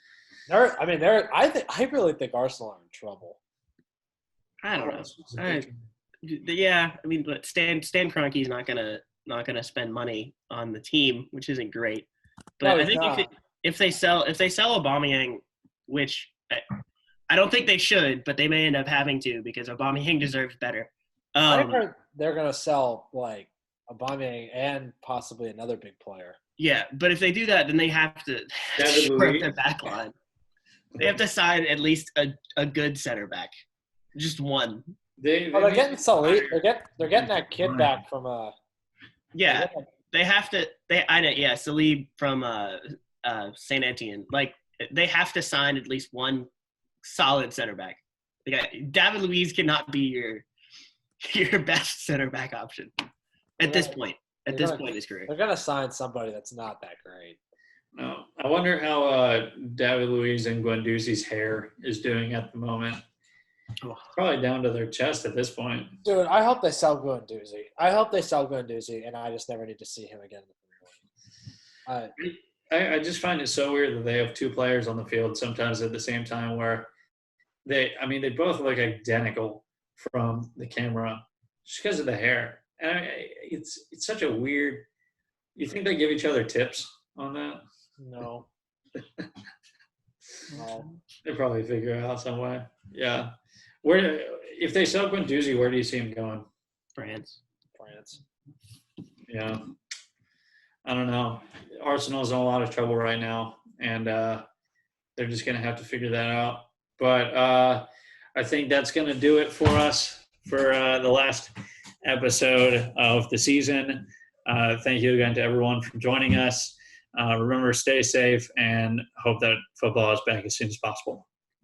Speaker 2: I really think Arsenal are in trouble.
Speaker 5: I don't know. Yeah, I mean, but Stan Kroenke's not gonna spend money on the team, which isn't great. But
Speaker 2: No,
Speaker 5: I think if they sell Aubameyang, which I don't think they should, but they may end up having to because Aubameyang deserves better.
Speaker 2: I heard they're gonna sell like Aubameyang and possibly another big player.
Speaker 5: Yeah, but if they do that, then they have to shore up their back line. They have to sign at least a good center back, just one.
Speaker 2: They're getting Salih. They're getting that kid back from
Speaker 5: Yeah, they have to. Salih from Saint Etienne. Like they have to sign at least one solid center back. David Luiz cannot be your best center back option at this point. At this point in his career,
Speaker 2: they're gonna sign somebody that's not that great.
Speaker 1: No, I wonder how David Luiz and Guendouzi's hair is doing at the moment. Probably down to their chest at this point.
Speaker 2: Dude, I hope they sell Guendouzi. And I just never need to see him again.
Speaker 1: I just find it so weird that they have 2 players on the field sometimes at the same time where They both look identical from the camera just because of the hair. And it's such a weird. You think they give each other tips on that?
Speaker 2: No. No.
Speaker 1: They probably figure it out some way. Yeah. Where if they sell Guendouzi, where do you see him going?
Speaker 5: France.
Speaker 1: Yeah. I don't know. Arsenal's in a lot of trouble right now, and they're just going to have to figure that out. But I think that's going to do it for us for the last episode of the season. Thank you again to everyone for joining us. Remember, stay safe, and hope that football is back as soon as possible.